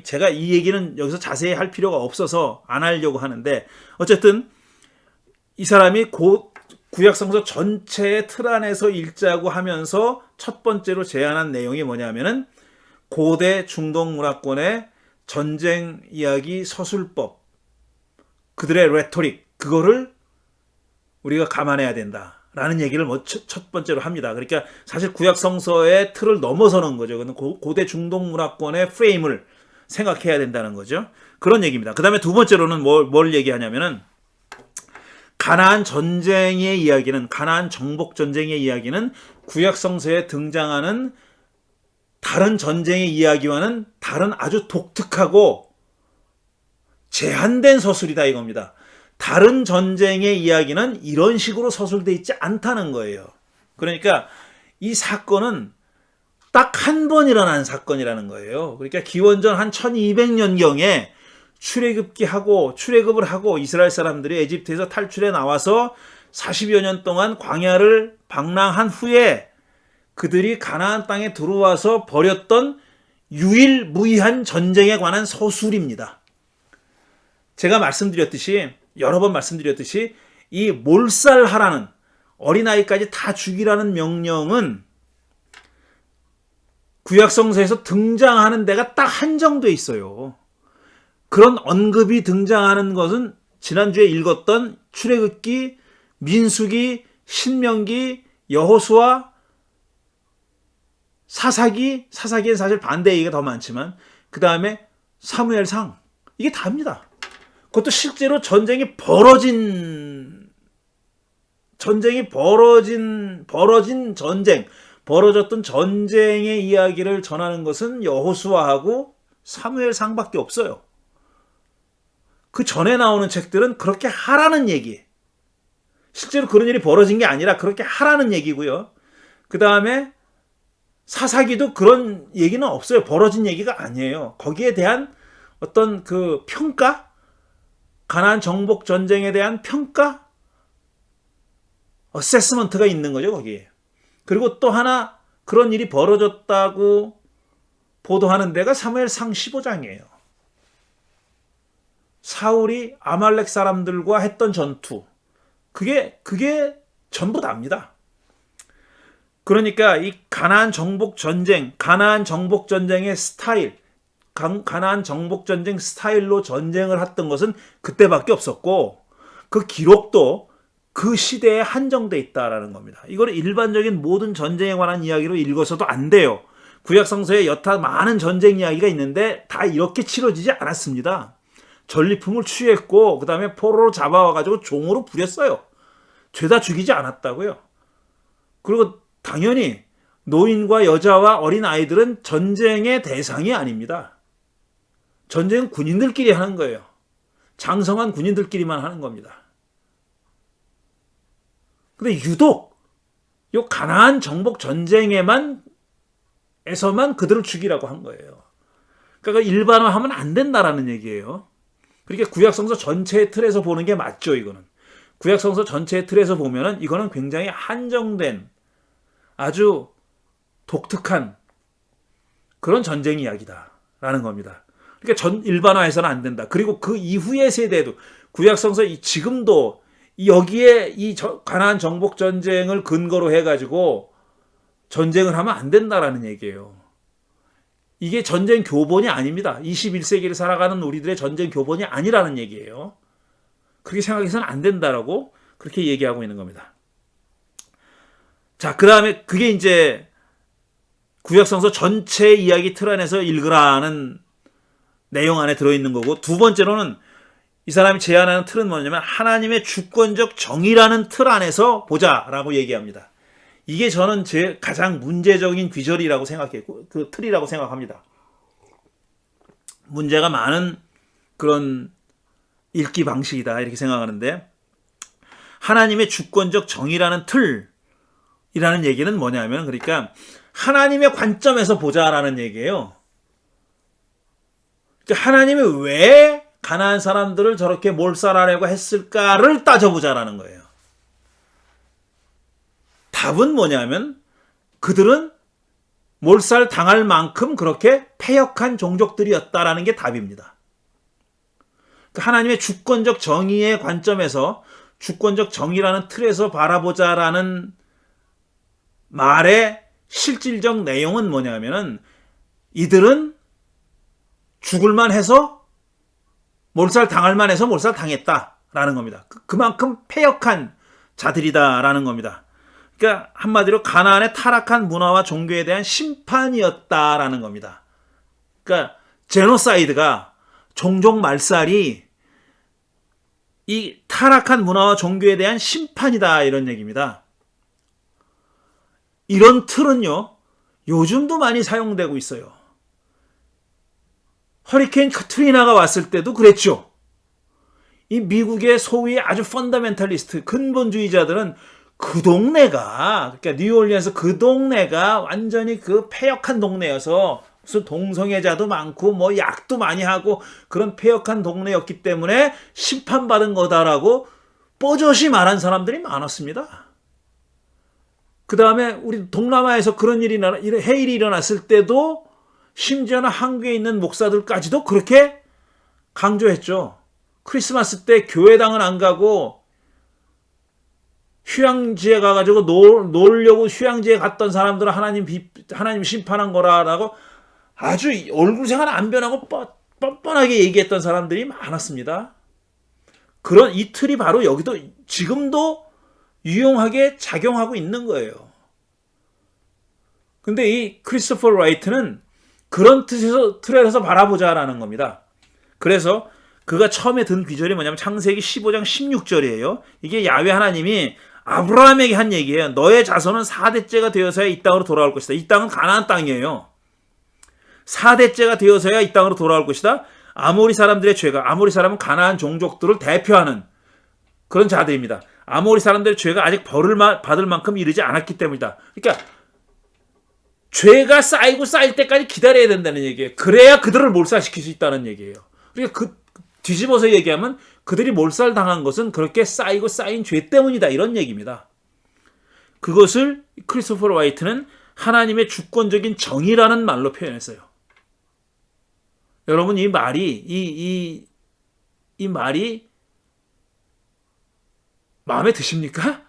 제가 이 얘기는 여기서 자세히 할 필요가 없어서 안 하려고 하는데 어쨌든 이 사람이 구약성서 전체의 틀 안에서 읽자고 하면서 첫 번째로 제안한 내용이 뭐냐면은 고대 중동 문화권의 전쟁 이야기 서술법, 그들의 레토릭, 그거를 우리가 감안해야 된다라는 얘기를 첫 번째로 합니다. 그러니까 사실 구약성서의 틀을 넘어서는 거죠. 고대 중동 문화권의 프레임을 생각해야 된다는 거죠. 그런 얘기입니다. 그 다음에 두 번째로는 뭘 얘기하냐면은 가나안 전쟁의 이야기는, 가나안 정복 전쟁의 이야기는 구약성서에 등장하는 다른 전쟁의 이야기와는 다른 아주 독특하고 제한된 서술이다 이겁니다. 다른 전쟁의 이야기는 이런 식으로 서술되어 있지 않다는 거예요. 그러니까 이 사건은 딱 한 번 일어난 사건이라는 거예요. 그러니까 기원전 한 1200년경에 출애굽을 하고 이스라엘 사람들이 에집트에서 탈출해 나와서 40여 년 동안 광야를 방랑한 후에 그들이 가나안 땅에 들어와서 벌였던 유일무이한 전쟁에 관한 서술입니다. 제가 여러 번 말씀드렸듯이 이 몰살하라는, 어린아이까지 다 죽이라는 명령은 구약성서에서 등장하는 데가 딱 한정돼 있어요. 그런 언급이 등장하는 것은 지난주에 읽었던 출애굽기, 민수기, 신명기, 여호수아, 사사기엔 사실 반대 얘기가 더 많지만 그 다음에 사무엘상, 이게 다입니다. 그것도 실제로 벌어졌던 전쟁의 이야기를 전하는 것은 여호수아하고 사무엘상밖에 없어요. 그 전에 나오는 책들은 그렇게 하라는 얘기. 실제로 그런 일이 벌어진 게 아니라 그렇게 하라는 얘기고요. 그 다음에 사사기도 그런 얘기는 없어요. 벌어진 얘기가 아니에요. 거기에 대한 어떤 그 평가? 가나안 정복 전쟁에 대한 평가? 어세스먼트가 있는 거죠, 거기에. 그리고 또 하나 그런 일이 벌어졌다고 보도하는 데가 사무엘상 15장이에요. 사울이 아말렉 사람들과 했던 전투. 그게 전부 답니다. 그러니까 이 가나안 정복 전쟁의 스타일, 가나안 정복 전쟁 스타일로 전쟁을 했던 것은 그때밖에 없었고 그 기록도 그 시대에 한정돼 있다라는 겁니다. 이거를 일반적인 모든 전쟁에 관한 이야기로 읽어서도 안 돼요. 구약성서에 여타 많은 전쟁 이야기가 있는데 다 이렇게 치러지지 않았습니다. 전리품을 취했고 그 다음에 포로로 잡아와가지고 종으로 부렸어요. 죄다 죽이지 않았다고요. 그리고 당연히 노인과 여자와 어린 아이들은 전쟁의 대상이 아닙니다. 전쟁은 군인들끼리 하는 거예요. 장성한 군인들끼리만 하는 겁니다. 근데 유독 요 가나안 정복 전쟁에서만 그들을 죽이라고 한 거예요. 그러니까 일반화하면 안 된다라는 얘기예요. 그러니까 구약성서 전체의 틀에서 보는 게 맞죠, 이거는. 구약성서 전체의 틀에서 보면은 이거는 굉장히 한정된 아주 독특한 그런 전쟁 이야기다라는 겁니다. 그러니까 일반화해서는 안 된다. 그리고 그 이후의 세대도 구약성서 지금도 여기에 이 가나안 정복 전쟁을 근거로 해가지고 전쟁을 하면 안 된다라는 얘기예요. 이게 전쟁 교본이 아닙니다. 21세기를 살아가는 우리들의 전쟁 교본이 아니라는 얘기예요. 그렇게 생각해서는 안 된다라고 그렇게 얘기하고 있는 겁니다. 자, 그 다음에 그게 이제 구약성서 전체 이야기 틀 안에서 읽으라는 내용 안에 들어있는 거고, 두 번째로는 이 사람이 제안하는 틀은 뭐냐면 하나님의 주권적 정의라는 틀 안에서 보자라고 얘기합니다. 이게 저는 제 가장 문제적인 귀절이라고 생각했고 그 틀이라고 생각합니다. 문제가 많은 그런 읽기 방식이다 이렇게 생각하는데, 하나님의 주권적 정의라는 틀이라는 얘기는 뭐냐면 그러니까 하나님의 관점에서 보자라는 얘기예요. 그러니까 하나님이 왜 가나안 사람들을 저렇게 몰살하려고 했을까를 따져보자라는 거예요. 답은 뭐냐면 그들은 몰살 당할 만큼 그렇게 패역한 종족들이었다라는 게 답입니다. 하나님의 주권적 정의의 관점에서 주권적 정의라는 틀에서 바라보자라는 말의 실질적 내용은 뭐냐면은 이들은 죽을만 해서 몰살 당할만 해서 몰살 당했다라는 겁니다. 그만큼 패역한 자들이다라는 겁니다. 그러니까 한마디로 가나안의 타락한 문화와 종교에 대한 심판이었다라는 겁니다. 그러니까 제노사이드가 종족 말살이 이 타락한 문화와 종교에 대한 심판이다 이런 얘기입니다. 이런 틀은요 요즘도 많이 사용되고 있어요. 허리케인 카트리나가 왔을 때도 그랬죠. 이 미국의 소위 아주 펀더멘탈리스트 근본주의자들은 그 동네가, 그러니까 뉴올리언스 그 동네가 완전히 그 패역한 동네여서 무슨 동성애자도 많고 뭐 약도 많이 하고 그런 패역한 동네였기 때문에 심판받은 거다라고 뽀젓이 말한 사람들이 많았습니다. 그 다음에 우리 동남아에서 그런 해일이 일어났을 때도 심지어는 한국에 있는 목사들까지도 그렇게 강조했죠. 크리스마스 때 교회당은 안 가고 휴양지에 가가지고 놀려고 휴양지에 갔던 사람들은 하나님 심판한 거라고 아주 얼굴색은 안 변하고 뻔뻔하게 얘기했던 사람들이 많았습니다. 그런 이 틀이 바로 여기도 지금도 유용하게 작용하고 있는 거예요. 근데 이 크리스토퍼 라이트는 그런 틀에서 바라보자라는 겁니다. 그래서 그가 처음에 든 귀절이 뭐냐면 창세기 15장 16절이에요. 이게 야훼 하나님이 아브라함에게 한 얘기예요. 너의 자손은 4대째가 되어서야 이 땅으로 돌아올 것이다. 이 땅은 가나안 땅이에요. 4대째가 되어서야 이 땅으로 돌아올 것이다. 아모리 사람들의 죄가, 아모리 사람은 가나안 종족들을 대표하는 그런 자들입니다. 아모리 사람들의 죄가 아직 벌을 받을 만큼 이르지 않았기 때문이다. 그러니까 죄가 쌓이고 쌓일 때까지 기다려야 된다는 얘기예요. 그래야 그들을 몰살시킬 수 있다는 얘기예요. 그러니까 뒤집어서 얘기하면 그들이 몰살당한 것은 그렇게 쌓이고 쌓인 죄 때문이다. 이런 얘기입니다. 그것을 크리스토퍼 화이트는 하나님의 주권적인 정의라는 말로 표현했어요. 여러분, 이 말이 이 말이 마음에 드십니까?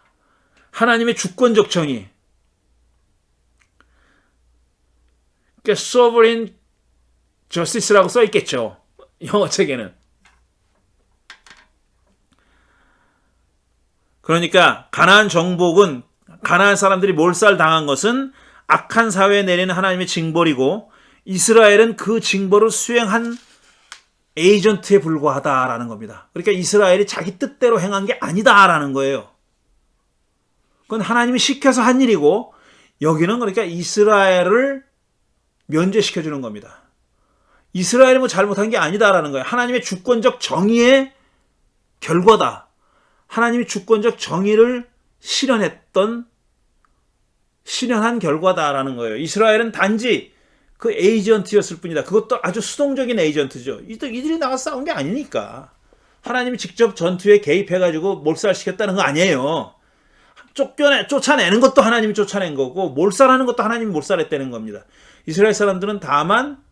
하나님의 주권적 정의. 그러니까 sovereign justice라고 써 있겠죠. 영어 책에는. 그러니까 가나안 정복은, 가나안 사람들이 몰살당한 것은 악한 사회에 내리는 하나님의 징벌이고 이스라엘은 그 징벌을 수행한 에이전트에 불과하다라는 겁니다. 그러니까 이스라엘이 자기 뜻대로 행한 게 아니다라는 거예요. 그건 하나님이 시켜서 한 일이고 여기는 그러니까 이스라엘을 면제시켜주는 겁니다. 이스라엘이 뭐 잘못한 게 아니다라는 거예요. 하나님의 주권적 정의의 결과다. 하나님이 주권적 정의를 실현한 결과다라는 거예요. 이스라엘은 단지 그 에이전트였을 뿐이다. 그것도 아주 수동적인 에이전트죠. 이들이 나가서 싸운 게 아니니까. 하나님이 직접 전투에 개입해가지고 몰살시켰다는 거 아니에요. 쫓아내는 것도 하나님이 쫓아낸 거고 몰살하는 것도 하나님이 몰살했다는 겁니다. 이스라엘 사람들은 다만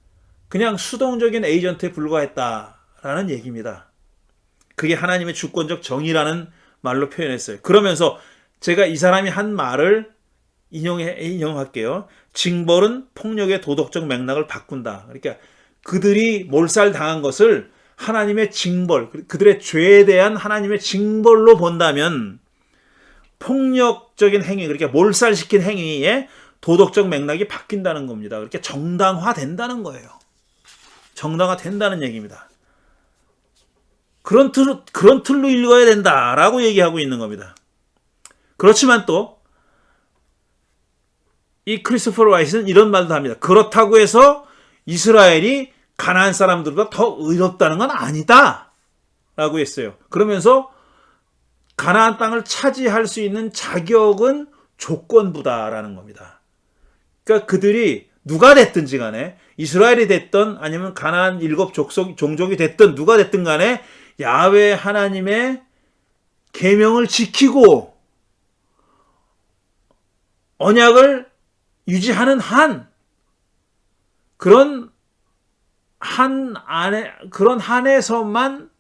그냥 수동적인 에이전트에 불과했다라는 얘기입니다. 그게 하나님의 주권적 정의라는 말로 표현했어요. 그러면서 제가 이 사람이 한 말을 인용할게요. 징벌은 폭력의 도덕적 맥락을 바꾼다. 그러니까 그들이 몰살당한 것을 하나님의 징벌, 그들의 죄에 대한 하나님의 징벌로 본다면 폭력적인 행위, 그러니까 몰살시킨 행위에 도덕적 맥락이 바뀐다는 겁니다. 그렇게 정당화된다는 거예요. 정당화된다는 얘기입니다. 그런 틀로 읽어야 된다라고 얘기하고 있는 겁니다. 그렇지만 또 이 크리스토퍼 화이트는 이런 말도 합니다. 그렇다고 해서 이스라엘이 가나안 사람들보다 더 의롭다는 건 아니다 라고 했어요. 그러면서 가나안 땅을 차지할 수 있는 자격은 조건부다라는 겁니다. 그러니까 그들이 누가 됐든지 간에 이스라엘이 됐든 아니면 가나안 7 종족이 됐든 누가 됐든 간에 야훼 하나님의 계명을 지키고 언약을 유지하는 그런 한에서만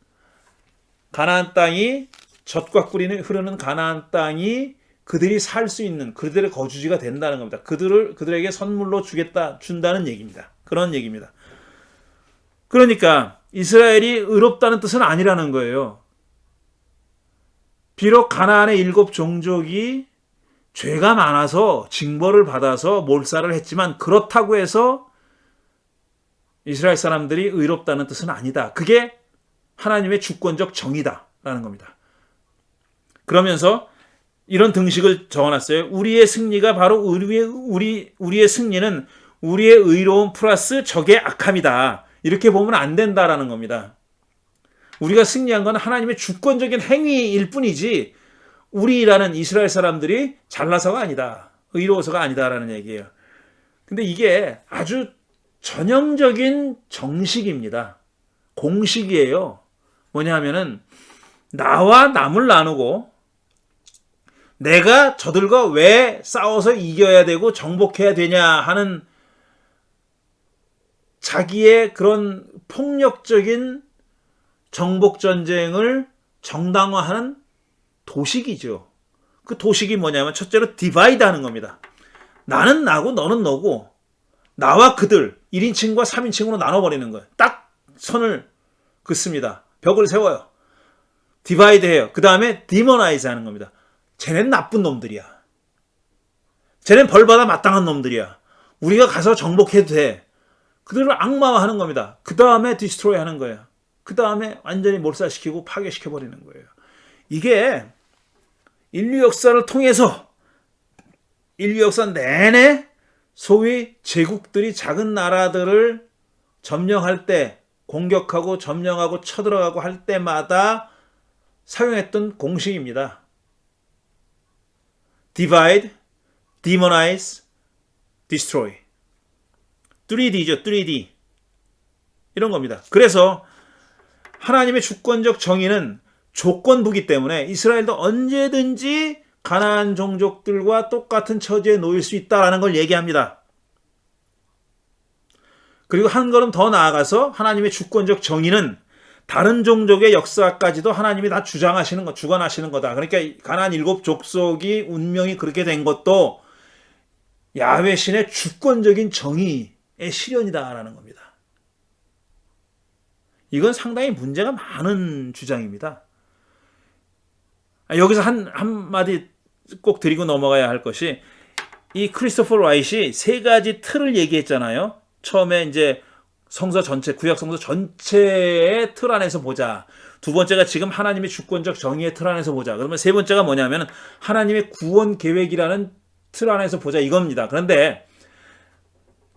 가나안 땅이 젖과 꿀이 흐르는 가나안 땅이 그들이 살 수 있는 그들의 거주지가 된다는 겁니다. 그들에게 선물로 준다는 얘기입니다. 그런 얘기입니다. 그러니까 이스라엘이 의롭다는 뜻은 아니라는 거예요. 비록 가나안의 7 종족이 죄가 많아서 징벌을 받아서 몰살을 했지만 그렇다고 해서 이스라엘 사람들이 의롭다는 뜻은 아니다. 그게 하나님의 주권적 정의다라는 겁니다. 그러면서 이런 등식을 적어놨어요. 우리의 승리가 바로 우리의 승리는 우리의 의로움 플러스 적의 악함이다. 이렇게 보면 안 된다라는 겁니다. 우리가 승리한 건 하나님의 주권적인 행위일 뿐이지 우리라는 이스라엘 사람들이 잘나서가 아니다. 의로워서가 아니다라는 얘기예요. 근데 이게 아주 전형적인 정식입니다. 공식이에요. 뭐냐 하면은 나와 남을 나누고 내가 저들과 왜 싸워서 이겨야 되고 정복해야 되냐 하는 자기의 그런 폭력적인 정복전쟁을 정당화하는 도식이죠. 그 도식이 뭐냐면 첫째로 디바이드 하는 겁니다. 나는 나고 너는 너고 나와 그들 1인칭과 3인칭으로 나눠버리는 거예요. 딱 선을 긋습니다. 벽을 세워요. 디바이드 해요. 그 다음에 디모나이즈 하는 겁니다. 쟤넨 나쁜 놈들이야. 쟤넨 벌받아 마땅한 놈들이야. 우리가 가서 정복해도 돼. 그들을 악마화하는 겁니다. 그 다음에 디스트로이 하는 거예요. 그 다음에 완전히 몰살시키고 파괴시켜버리는 거예요. 이게 인류 역사를 통해서 인류 역사 내내 소위 제국들이 작은 나라들을 점령할 때, 공격하고 점령하고 쳐들어가고 할 때마다 사용했던 공식입니다. Divide, Demonize, Destroy. 3D죠, 3D. 이런 겁니다. 그래서 하나님의 주권적 정의는 조건부기 때문에 이스라엘도 언제든지 가나안 종족들과 똑같은 처지에 놓일 수 있다는 걸 얘기합니다. 그리고 한 걸음 더 나아가서 하나님의 주권적 정의는 다른 종족의 역사까지도 하나님이 다 주관하시는 거다. 그러니까 가나안 7 족속이 운명이 그렇게 된 것도 야훼 신의 주권적인 정의의 실현이다라는 겁니다. 이건 상당히 문제가 많은 주장입니다. 여기서 한마디 꼭 드리고 넘어가야 할 것이, 이 크리스토퍼 라이트이 3가지 틀을 얘기했잖아요. 처음에 이제 성서 전체, 구약 성서 전체의 틀 안에서 보자. 두 번째가 지금 하나님의 주권적 정의의 틀 안에서 보자. 그러면 세 번째가 뭐냐면 하나님의 구원 계획이라는 틀 안에서 보자, 이겁니다. 그런데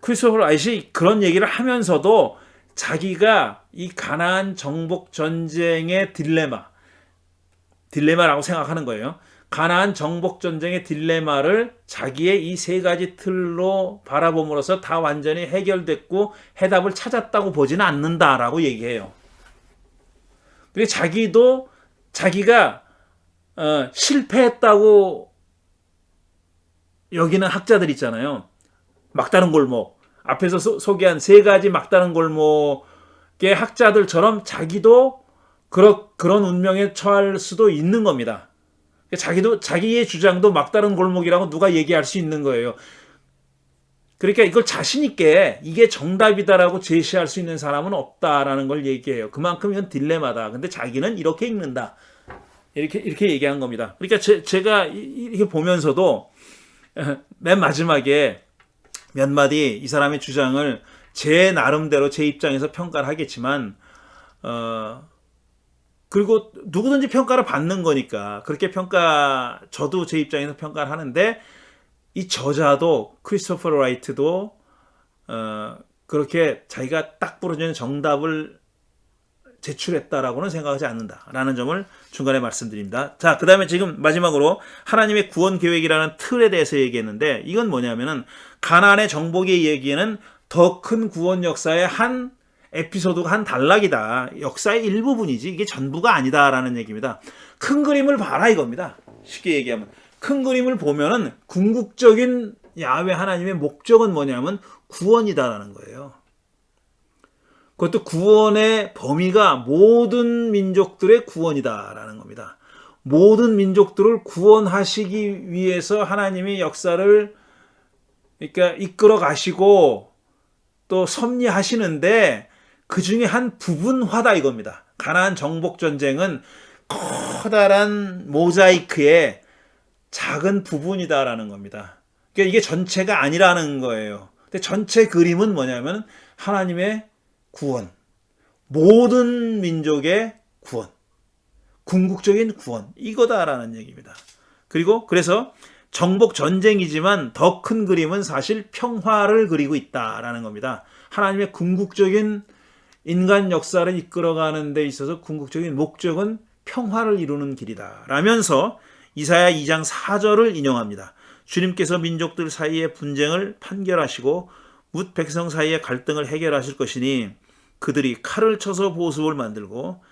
크리스토퍼 라이트이 그런 얘기를 하면서도 자기가 이 가나안 정복 전쟁의 딜레마라고 생각하는 거예요. 가나안 정복 전쟁의 딜레마를 자기의 이 3가지 틀로 바라봄으로써 다 완전히 해결됐고 해답을 찾았다고 보지는 않는다라고 얘기해요. 그리고 자기가 실패했다고 여기는 학자들 있잖아요. 막다른 골목, 앞에서 소개한 3가지 막다른 골목의 학자들처럼 자기도 그런 운명에 처할 수도 있는 겁니다. 자기의 주장도 막다른 골목이라고 누가 얘기할 수 있는 거예요. 그러니까 이걸 자신 있게 이게 정답이다라고 제시할 수 있는 사람은 없다라는 걸 얘기해요. 그만큼 이건 딜레마다. 근데 자기는 이렇게 읽는다. 이렇게 얘기한 겁니다. 그러니까 제가 이렇게 보면서도 맨 마지막에 몇 마디 이 사람의 주장을 제 나름대로 제 입장에서 평가를 하겠지만, 그리고 누구든지 평가를 받는 거니까 그렇게 저도 제 입장에서 평가를 하는데, 이 저자도 크리스토퍼 라이트도 그렇게 자기가 딱 부러지는 정답을 제출했다라고는 생각하지 않는다라는 점을 중간에 말씀드립니다. 자, 그 다음에 지금 마지막으로 하나님의 구원 계획이라는 틀에 대해서 얘기했는데, 이건 뭐냐면은 가나안의 정복의 얘기는 더 큰 구원 역사의 한 에피소드가 한 단락이다. 역사의 일부분이지 이게 전부가 아니다라는 얘기입니다. 큰 그림을 봐라 이겁니다. 쉽게 얘기하면 큰 그림을 보면은 궁극적인 야훼 하나님의 목적은 뭐냐면 구원이다라는 거예요. 그것도 구원의 범위가 모든 민족들의 구원이다라는 겁니다. 모든 민족들을 구원하시기 위해서 하나님이 역사를 그러니까 이끌어 가시고 또 섭리하시는데, 그 중에 한 부분화다 이겁니다. 가나안 정복 전쟁은 커다란 모자이크의 작은 부분이다라는 겁니다. 그러니까 이게 전체가 아니라는 거예요. 근데 전체 그림은 뭐냐면 하나님의 구원, 모든 민족의 구원, 궁극적인 구원, 이거다라는 얘기입니다. 그래서 정복 전쟁이지만 더 큰 그림은 사실 평화를 그리고 있다라는 겁니다. 하나님의 궁극적인 인간 역사를 이끌어가는 데 있어서 궁극적인 목적은 평화를 이루는 길이다 라면서 이사야 2장 4절을 인용합니다. 주님께서 민족들 사이의 분쟁을 판결하시고 뭇 백성 사이의 갈등을 해결하실 것이니 그들이 칼을 쳐서 보습을 만들고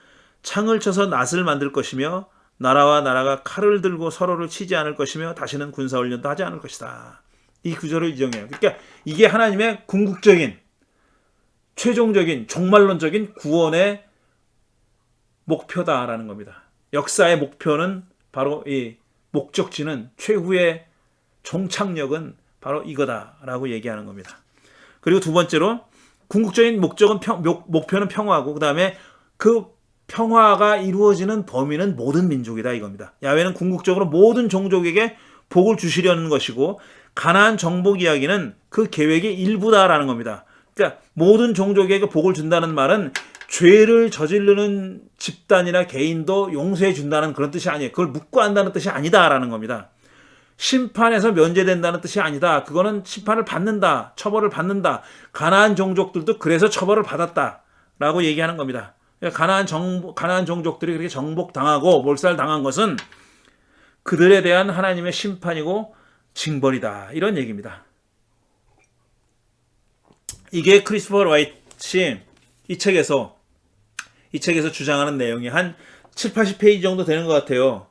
창을 쳐서 낫을 만들 것이며 나라와 나라가 칼을 들고 서로를 치지 않을 것이며 다시는 군사훈련도 하지 않을 것이다. 이 구절을 인용해요. 그러니까 이게 하나님의 궁극적인 최종적인 종말론적인 구원의 목표다라는 겁니다. 역사의 목표는 바로 이 목적지는 최후의 종착역은 바로 이거다라고 얘기하는 겁니다. 그리고 두 번째로 궁극적인 목표는 평화고, 그 다음에 그 평화가 이루어지는 범위는 모든 민족이다 이겁니다. 야훼는 궁극적으로 모든 종족에게 복을 주시려는 것이고, 가나안 정복 이야기는 그 계획의 일부다라는 겁니다. 그러니까 모든 종족에게 복을 준다는 말은 죄를 저지르는 집단이나 개인도 용서해 준다는 그런 뜻이 아니에요. 그걸 묵과한다는 뜻이 아니다라는 겁니다. 심판에서 면제된다는 뜻이 아니다. 그거는 심판을 받는다. 처벌을 받는다. 가나안 종족들도 그래서 처벌을 받았다라고 얘기하는 겁니다. 그러니까 가나안 종족들이 그렇게 정복당하고 몰살당한 것은 그들에 대한 하나님의 심판이고 징벌이다. 이런 얘기입니다. 이게 크리스토퍼 라이트이 이 책에서 주장하는 내용이 한 7, 80페이지 정도 되는 것 같아요.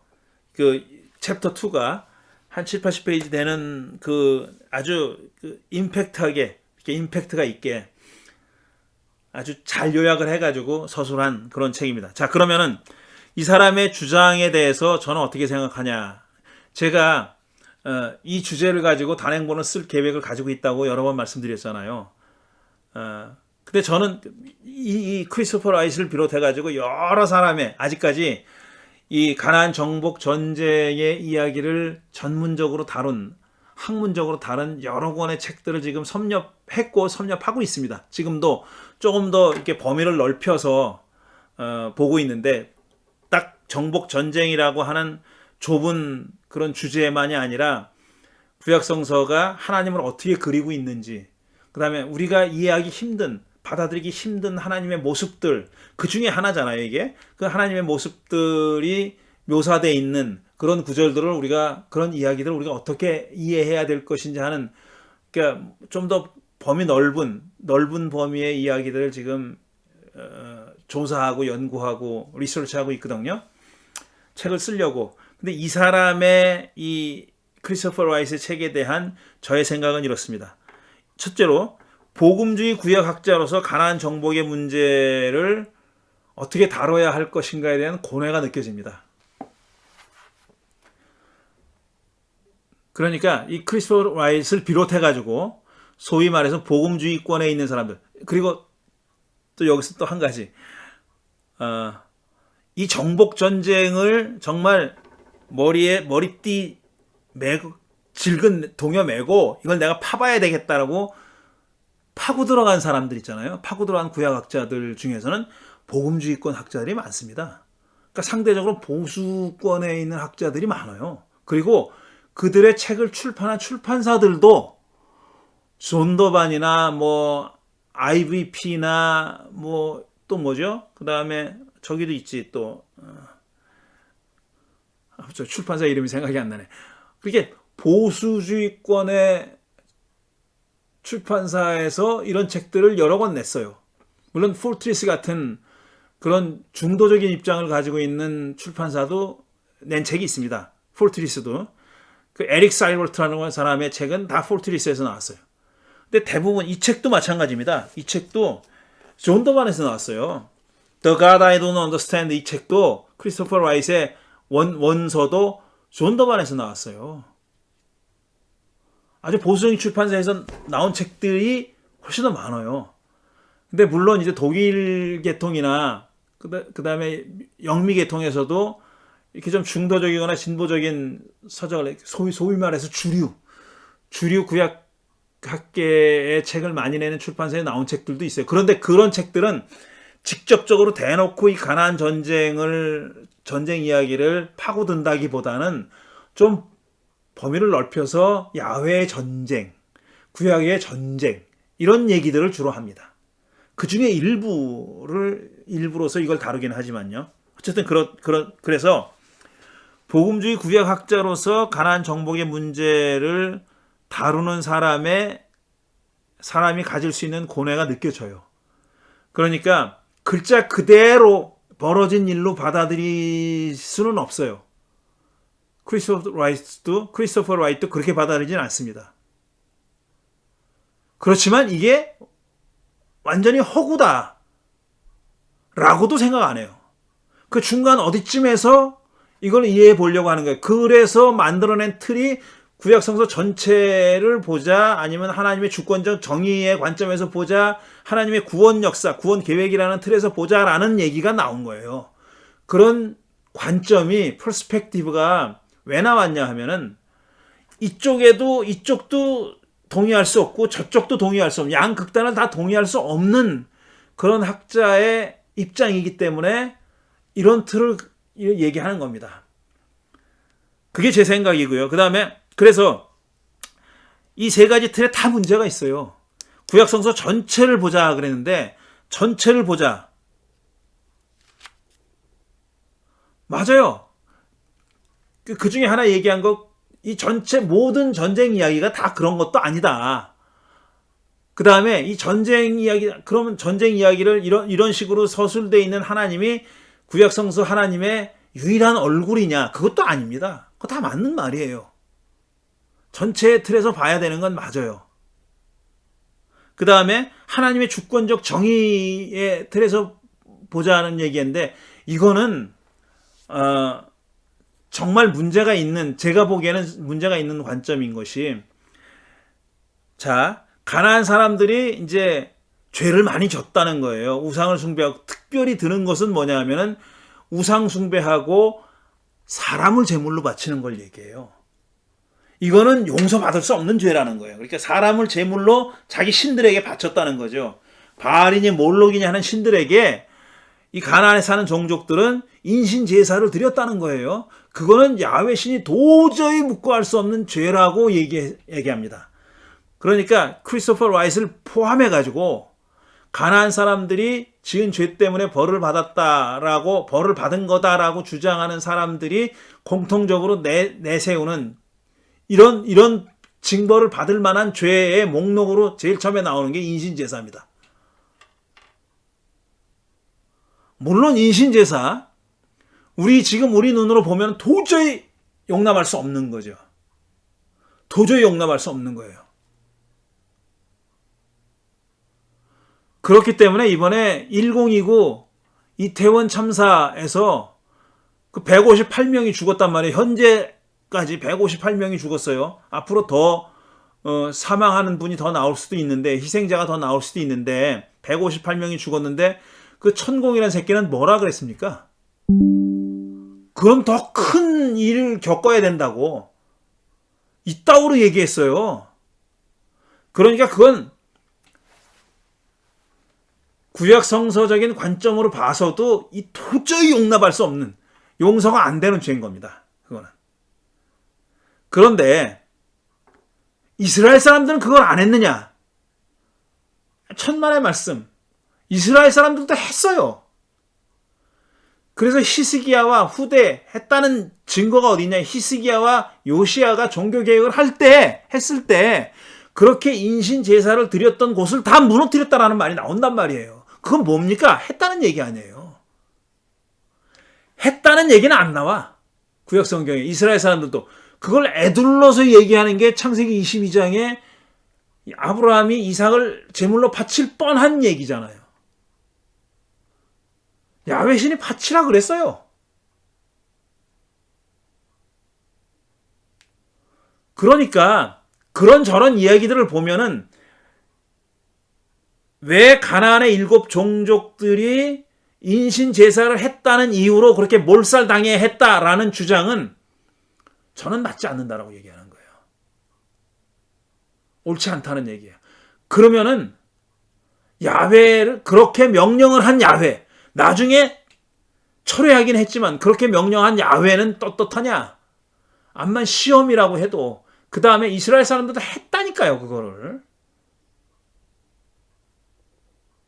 그 챕터 2가 한 7, 80페이지 되는 그 아주 임팩트가 있게 아주 잘 요약을 해가지고 서술한 그런 책입니다. 자, 그러면은 이 사람의 주장에 대해서 저는 어떻게 생각하냐. 제가 이 주제를 가지고 단행본을 쓸 계획을 가지고 있다고 여러 번 말씀드렸잖아요. 근데 저는 이 크리스토퍼 라이트를 비롯해가지고 여러 사람의 아직까지 이 가나안 정복 전쟁의 이야기를 전문적으로 다룬 학문적으로 다른 여러 권의 책들을 지금 섭렵하고 있습니다. 지금도 조금 더 이렇게 범위를 넓혀서 보고 있는데 딱 정복 전쟁이라고 하는 좁은 그런 주제만이 아니라 구약성서가 하나님을 어떻게 그리고 있는지, 그 다음에 우리가 이해하기 힘든, 받아들이기 힘든 하나님의 모습들, 그 중에 하나잖아요, 이게. 그 하나님의 모습들이 묘사되어 있는 그런 구절들을 그런 이야기들을 우리가 어떻게 이해해야 될 것인지 하는, 그러니까 좀 더 범위 넓은 범위의 이야기들을 지금 조사하고 연구하고 리서치하고 있거든요. 책을 쓰려고. 근데 이 사람의 이 크리스토퍼 라이트의 책에 대한 저의 생각은 이렇습니다. 첫째로 복음주의 구약학자로서 가나안 정복의 문제를 어떻게 다뤄야 할 것인가에 대한 고뇌가 느껴집니다. 그러니까 이 크리스토퍼 라이트를 비롯해가지고 소위 말해서 복음주의권에 있는 사람들, 그리고 또 여기서 또 한 가지, 이 정복 전쟁을 정말 머리띠 매고 질근 동여 매고 이걸 내가 파봐야 되겠다라고 파고 들어간 사람들 있잖아요. 파고 들어간 구약학자들 중에서는 복음주의권 학자들이 많습니다. 그러니까 상대적으로 보수권에 있는 학자들이 많아요. 그리고 그들의 책을 출판한 출판사들도 존더반이나 뭐 IVP나 뭐 또 뭐죠? 그 다음에 저기도 있지 또 출판사 이름이 생각이 안 나네. 그게 보수주의권의 출판사에서 이런 책들을 여러 권 냈어요. 물론 폴트리스 같은 그런 중도적인 입장을 가지고 있는 출판사도 낸 책이 있습니다. 폴트리스도. 그 에릭 사이월트라는 사람의 책은 다 폴트리스에서 나왔어요. 근데 대부분 이 책도 마찬가지입니다. 이 책도 존 더반에서 나왔어요. The God I Don't Understand 이 책도 크리스토퍼 라이트의 원서도 존 더반에서 나왔어요. 아주 보수적인 출판사에서 나온 책들이 훨씬 더 많아요. 근데 물론 이제 독일 계통이나 그 다음에 영미 계통에서도 이렇게 좀 중도적이거나 진보적인 서적을 소위 말해서 주류 구약학계의 책을 많이 내는 출판사에 나온 책들도 있어요. 그런데 그런 책들은 직접적으로 대놓고 이 가나안 전쟁 이야기를 파고든다기보다는 좀 범위를 넓혀서 야훼의 전쟁, 구약의 전쟁 이런 얘기들을 주로 합니다. 그 중에 일부로서 이걸 다루긴 하지만요. 어쨌든 그래서 복음주의 구약학자로서 가나안 정복의 문제를 다루는 사람이 가질 수 있는 고뇌가 느껴져요. 그러니까 글자 그대로 벌어진 일로 받아들일 수는 없어요. 크리스토퍼 라이트도 그렇게 받아들이진 않습니다. 그렇지만 이게 완전히 허구다 라고도 생각 안 해요. 그 중간 어디쯤에서 이걸 이해해 보려고 하는 거예요. 그래서 만들어낸 틀이 구약성서 전체를 보자, 아니면 하나님의 주권적 정의의 관점에서 보자, 하나님의 구원 역사, 구원 계획이라는 틀에서 보자라는 얘기가 나온 거예요. 그런 관점이, 퍼스펙티브가 왜 나왔냐 하면은 이쪽도 동의할 수 없고 저쪽도 동의할 수 없는, 양극단을 다 동의할 수 없는 그런 학자의 입장이기 때문에 이런 틀을 얘기하는 겁니다. 그게 제 생각이고요. 그 다음에 그래서 이 세 가지 틀에 다 문제가 있어요. 구약성서 전체를 보자 그랬는데 전체를 보자. 맞아요. 그 중에 하나 얘기한 거, 이 전체 모든 전쟁 이야기가 다 그런 것도 아니다. 그 다음에 이 전쟁 이야기, 그러면 전쟁 이야기를 이런 식으로 서술되어 있는 하나님이 구약성서 하나님의 유일한 얼굴이냐? 그것도 아닙니다. 그거 다 맞는 말이에요. 전체의 틀에서 봐야 되는 건 맞아요. 그 다음에 하나님의 주권적 정의의 틀에서 보자는 얘기인데, 이거는 정말 문제가 있는, 제가 보기에는 문제가 있는 관점인 것이, 자, 가나안 사람들이 이제 죄를 많이 졌다는 거예요. 우상을 숭배하고, 특별히 드는 것은 뭐냐 하면은 우상 숭배하고 사람을 제물로 바치는 걸 얘기해요. 이거는 용서받을 수 없는 죄라는 거예요. 그러니까 사람을 제물로 자기 신들에게 바쳤다는 거죠. 바알이니 몰록이니 하는 신들에게 이 가나안에 사는 종족들은 인신 제사를 드렸다는 거예요. 그거는 야훼 신이 도저히 묵과할 수 없는 죄라고 얘기합니다. 그러니까 크리스토퍼 라이트를 포함해 가지고 가나안 사람들이 지은 죄 때문에 벌을 받았다라고, 벌을 받은 거다라고 주장하는 사람들이 공통적으로 내세우는 이런 징벌을 받을 만한 죄의 목록으로 제일 처음에 나오는 게 인신제사입니다. 물론 인신제사, 우리 눈으로 보면 도저히 용납할 수 없는 거죠. 도저히 용납할 수 없는 거예요. 그렇기 때문에 이번에 1029 이태원 참사에서 그 158명이 죽었단 말이에요. 현재까지 158명이 죽었어요. 앞으로 더 사망하는 분이 더 나올 수도 있는데, 희생자가 더 나올 수도 있는데 158명이 죽었는데 그 천공이라는 새끼는 뭐라 그랬습니까? 그럼 더 큰 일을 겪어야 된다고 이따구로 얘기했어요. 그러니까 그건 구약 성서적인 관점으로 봐서도 이 도저히 용납할 수 없는, 용서가 안 되는 죄인 겁니다. 그거는. 그런데 이스라엘 사람들은 그걸 안 했느냐? 천만의 말씀. 이스라엘 사람들도 했어요. 그래서 히스기야와 후대 했다는 증거가 어디 있냐? 히스기야와 요시야가 종교개혁을 했을 때 그렇게 인신 제사를 드렸던 곳을 다 무너뜨렸다라는 말이 나온단 말이에요. 그건 뭡니까? 했다는 얘기 아니에요. 했다는 얘기는 안 나와. 구약 성경에. 이스라엘 사람들도 그걸 에둘러서 얘기하는 게 창세기 22장에 아브라함이 이삭을 제물로 바칠 뻔한 얘기잖아요. 야훼 신이 바치라 그랬어요. 그러니까 그런저런 이야기들을 보면은 왜 가나안의 7 종족들이 인신 제사를 했다는 이유로 그렇게 몰살당해 했다라는 주장은 저는 맞지 않는다라고 얘기하는 거예요. 옳지 않다는 얘기예요. 그러면은 야훼를 그렇게 명령을 한 야훼, 나중에 철회하긴 했지만 그렇게 명령한 야훼는 떳떳하냐? 암만 시험이라고 해도 그 다음에 이스라엘 사람들도 했다니까요, 그거를.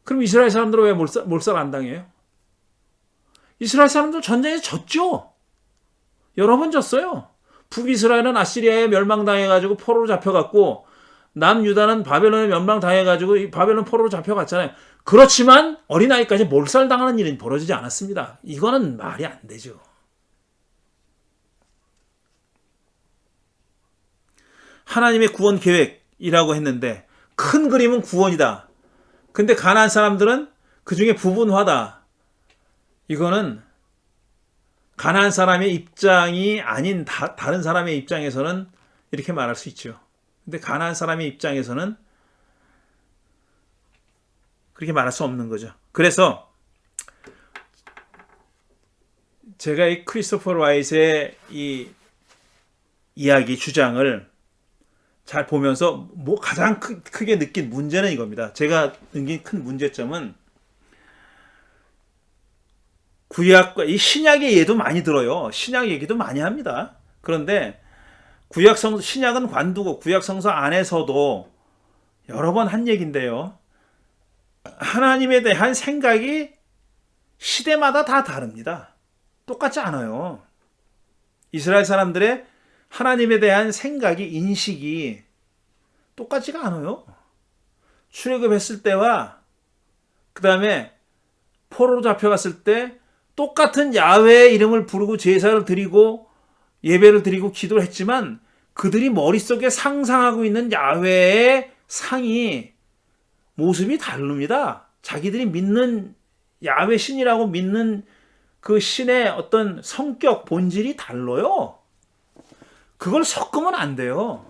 그럼 이스라엘 사람들은 왜 몰살 안 당해요? 이스라엘 사람들 전쟁에서 졌죠. 여러 번 졌어요. 북이스라엘은 아시리아에 멸망당해가지고 포로로 잡혀갔고, 남유다는 바벨론에 멸망당해가지고 바벨론 포로로 잡혀갔잖아요. 그렇지만 어린아이까지 몰살당하는 일은 벌어지지 않았습니다. 이거는 말이 안 되죠. 하나님의 구원 계획이라고 했는데 큰 그림은 구원이다. 근데 가나안 사람들은 그중에 부분화다. 이거는 가나안 사람의 입장이 아닌 다른 사람의 입장에서는 이렇게 말할 수 있죠. 근데 가나안 사람의 입장에서는 그렇게 말할 수 없는 거죠. 그래서 제가 이 크리스토퍼 라이트의 이 이야기 주장을 잘 보면서 가장 크게 느낀 문제는 이겁니다. 제가 느낀 큰 문제점은 구약과 이 신약의 예도 많이 들어요. 신약 얘기도 많이 합니다. 그런데 구약 성서, 신약은 관두고 구약 성서 안에서도 여러 번 한 얘기인데요. 하나님에 대한 생각이 시대마다 다 다릅니다. 똑같지 않아요. 이스라엘 사람들의 하나님에 대한 생각이, 인식이 똑같지가 않아요. 출애굽했을 때와 그 다음에 포로로 잡혀갔을 때 똑같은 야훼의 이름을 부르고 제사를 드리고 예배를 드리고 기도를 했지만 그들이 머릿속에 상상하고 있는 야훼의 상이 모습이 다릅니다. 자기들이 믿는 야훼 신이라고 믿는 그 신의 어떤 성격, 본질이 달라요. 그걸 섞으면 안 돼요.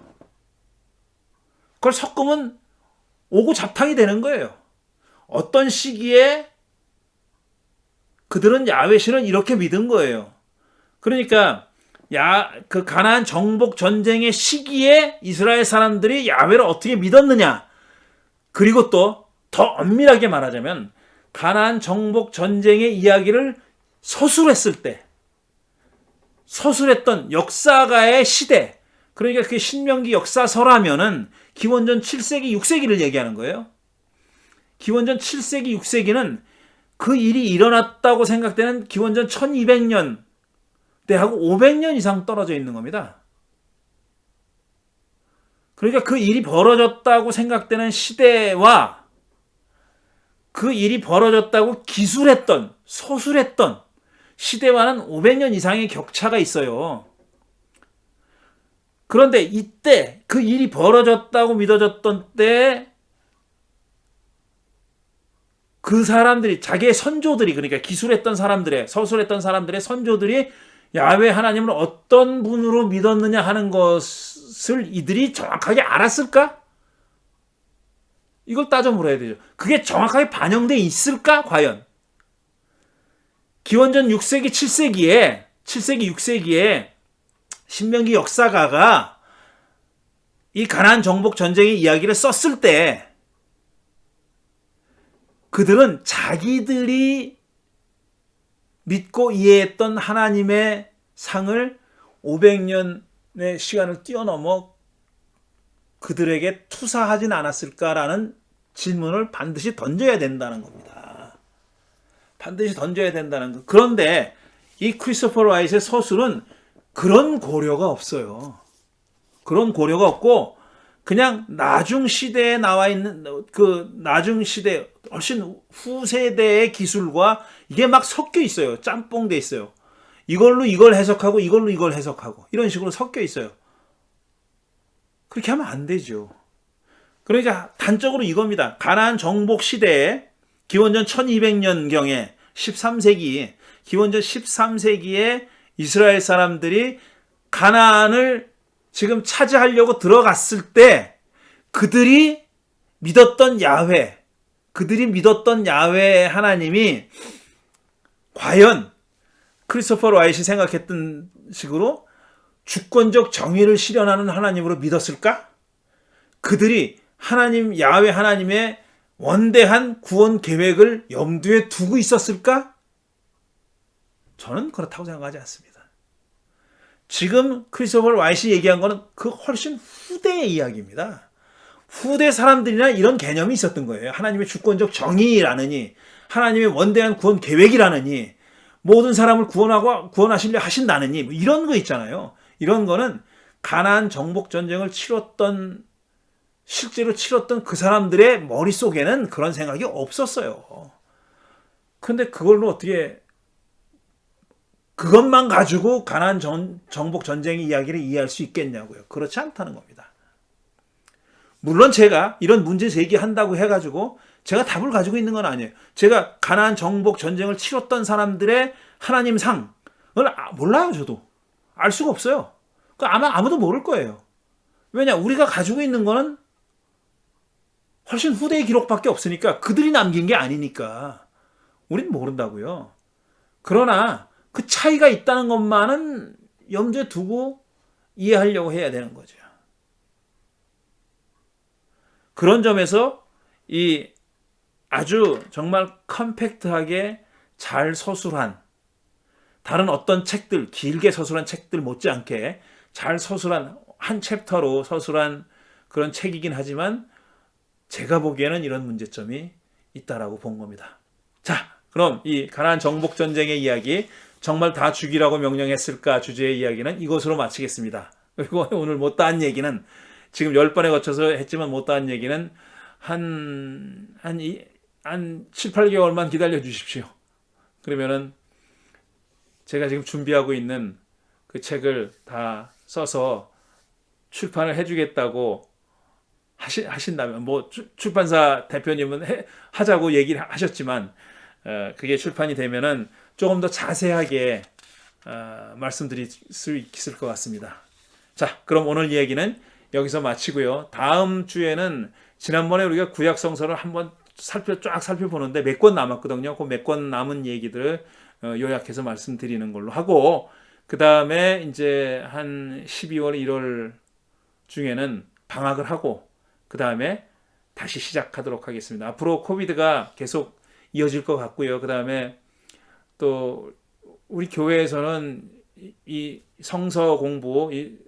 그걸 섞으면 오고 잡탕이 되는 거예요. 어떤 시기에 그들은 야훼 신을 이렇게 믿은 거예요. 그러니까 그 가나안 정복 전쟁의 시기에 이스라엘 사람들이 야훼를 어떻게 믿었느냐. 그리고 또 더 엄밀하게 말하자면 가나안 정복 전쟁의 이야기를 서술했을 때 서술했던 역사가의 시대, 그러니까 그 신명기 역사서라면은 기원전 7세기, 6세기를 얘기하는 거예요. 기원전 7세기, 6세기는 그 일이 일어났다고 생각되는 기원전 1200년 때하고 500년 이상 떨어져 있는 겁니다. 그러니까 그 일이 벌어졌다고 생각되는 시대와 그 일이 벌어졌다고 기술했던, 서술했던 시대와는 500년 이상의 격차가 있어요. 그런데 이때 그 일이 벌어졌다고 믿어졌던 때 그 사람들이, 자기의 선조들이, 그러니까 기술했던 사람들의, 서술했던 사람들의 선조들이 야훼 하나님을 어떤 분으로 믿었느냐 하는 것을 이들이 정확하게 알았을까? 이걸 따져 물어야 되죠. 그게 정확하게 반영돼 있을까? 과연? 기원전 6세기, 7세기에 6세기에 신명기 역사가가 이 가나안 정복 전쟁의 이야기를 썼을 때 그들은 자기들이 믿고 이해했던 하나님의 상을 500년의 시간을 뛰어넘어 그들에게 투사하진 않았을까라는 질문을 반드시 던져야 된다는 겁니다. 반드시 던져야 된다는 것. 그런데 이 크리스토퍼 라이트의 서술은 그런 고려가 없어요. 그런 고려가 없고 그냥 나중 시대에 나와 있는 그 나중 시대 훨씬 후세대의 기술과 이게 막 섞여 있어요. 짬뽕돼 있어요. 이걸로 이걸 해석하고 이걸로 이걸 해석하고 이런 식으로 섞여 있어요. 그렇게 하면 안 되죠. 그러니까 단적으로 이겁니다. 가나안 정복 시대에 기원전 1200년경에 13세기, 기원전 13세기에 이스라엘 사람들이 가나안을 지금 차지하려고 들어갔을 때 그들이 믿었던 야훼, 그들이 믿었던 야훼 하나님이 과연 크리스토퍼 라이트이 생각했던 식으로 주권적 정의를 실현하는 하나님으로 믿었을까? 그들이 하나님, 야훼 하나님의 원대한 구원 계획을 염두에 두고 있었을까? 저는 그렇다고 생각하지 않습니다. 지금 크리스토퍼 라이트이 얘기한 거는 그 훨씬 후대의 이야기입니다. 후대 사람들이나 이런 개념이 있었던 거예요. 하나님의 주권적 정의라느니, 하나님의 원대한 구원 계획이라느니, 모든 사람을 구원하시려 하신다느니, 뭐 이런 거 있잖아요. 이런 거는 가나안 정복 전쟁을 실제로 치렀던 그 사람들의 머릿속에는 그런 생각이 없었어요. 근데 그걸로 어떻게 그것만 가지고 가나안 정복 전쟁의 이야기를 이해할 수 있겠냐고요. 그렇지 않다는 겁니다. 물론 제가 이런 문제 제기한다고 해가지고 제가 답을 가지고 있는 건 아니에요. 제가 가나안 정복 전쟁을 치렀던 사람들의 하나님 상을 몰라요. 저도 알 수가 없어요. 아마 아무도 모를 거예요. 왜냐, 우리가 가지고 있는 거는 훨씬 후대의 기록밖에 없으니까, 그들이 남긴 게 아니니까 우린 모른다고요. 그러나 그 차이가 있다는 것만은 염두에 두고 이해하려고 해야 되는 거죠. 그런 점에서 이 아주 정말 컴팩트하게 잘 서술한 다른 어떤 책들, 길게 서술한 책들 못지않게 잘 서술한 한 챕터로 서술한 그런 책이긴 하지만 제가 보기에는 이런 문제점이 있다라고 본 겁니다. 자, 그럼 이 가나안 정복 전쟁의 이야기, 정말 다 죽이라고 명령했을까 주제의 이야기는 이것으로 마치겠습니다. 그리고 오늘 못다한 얘기는 지금 10번에 거쳐서 했지만 못다한 얘기는 한 7, 8개월만 기다려 주십시오. 그러면은 제가 지금 준비하고 있는 그 책을 다 써서 출판을 해주겠다고 하신다면, 뭐 출판사 대표님은 하자고 얘기를 하셨지만 그게 출판이 되면은 조금 더 자세하게 말씀드릴 수 있을 것 같습니다. 자, 그럼 오늘 이야기는 여기서 마치고요. 다음 주에는 지난번에 우리가 구약 성서를 한번 쫙 살펴보는데 몇 권 남았거든요. 그 몇 권 남은 얘기들을 요약해서 말씀드리는 걸로 하고, 그 다음에 이제 한 12월, 1월 중에는 방학을 하고 그 다음에 다시 시작하도록 하겠습니다. 앞으로 코비드가 계속 이어질 것 같고요. 그 다음에 또 우리 교회에서는 이 성서 공부, 이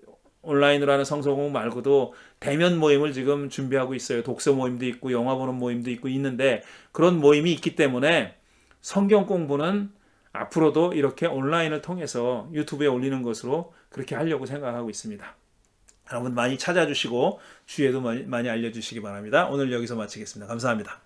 온라인으로 하는 성서 공부 말고도 대면 모임을 지금 준비하고 있어요. 독서 모임도 있고 영화 보는 모임도 있고 있는데, 그런 모임이 있기 때문에 성경 공부는 앞으로도 이렇게 온라인을 통해서 유튜브에 올리는 것으로 그렇게 하려고 생각하고 있습니다. 여러분 많이 찾아주시고 주위에도 많이 알려주시기 바랍니다. 오늘 여기서 마치겠습니다. 감사합니다.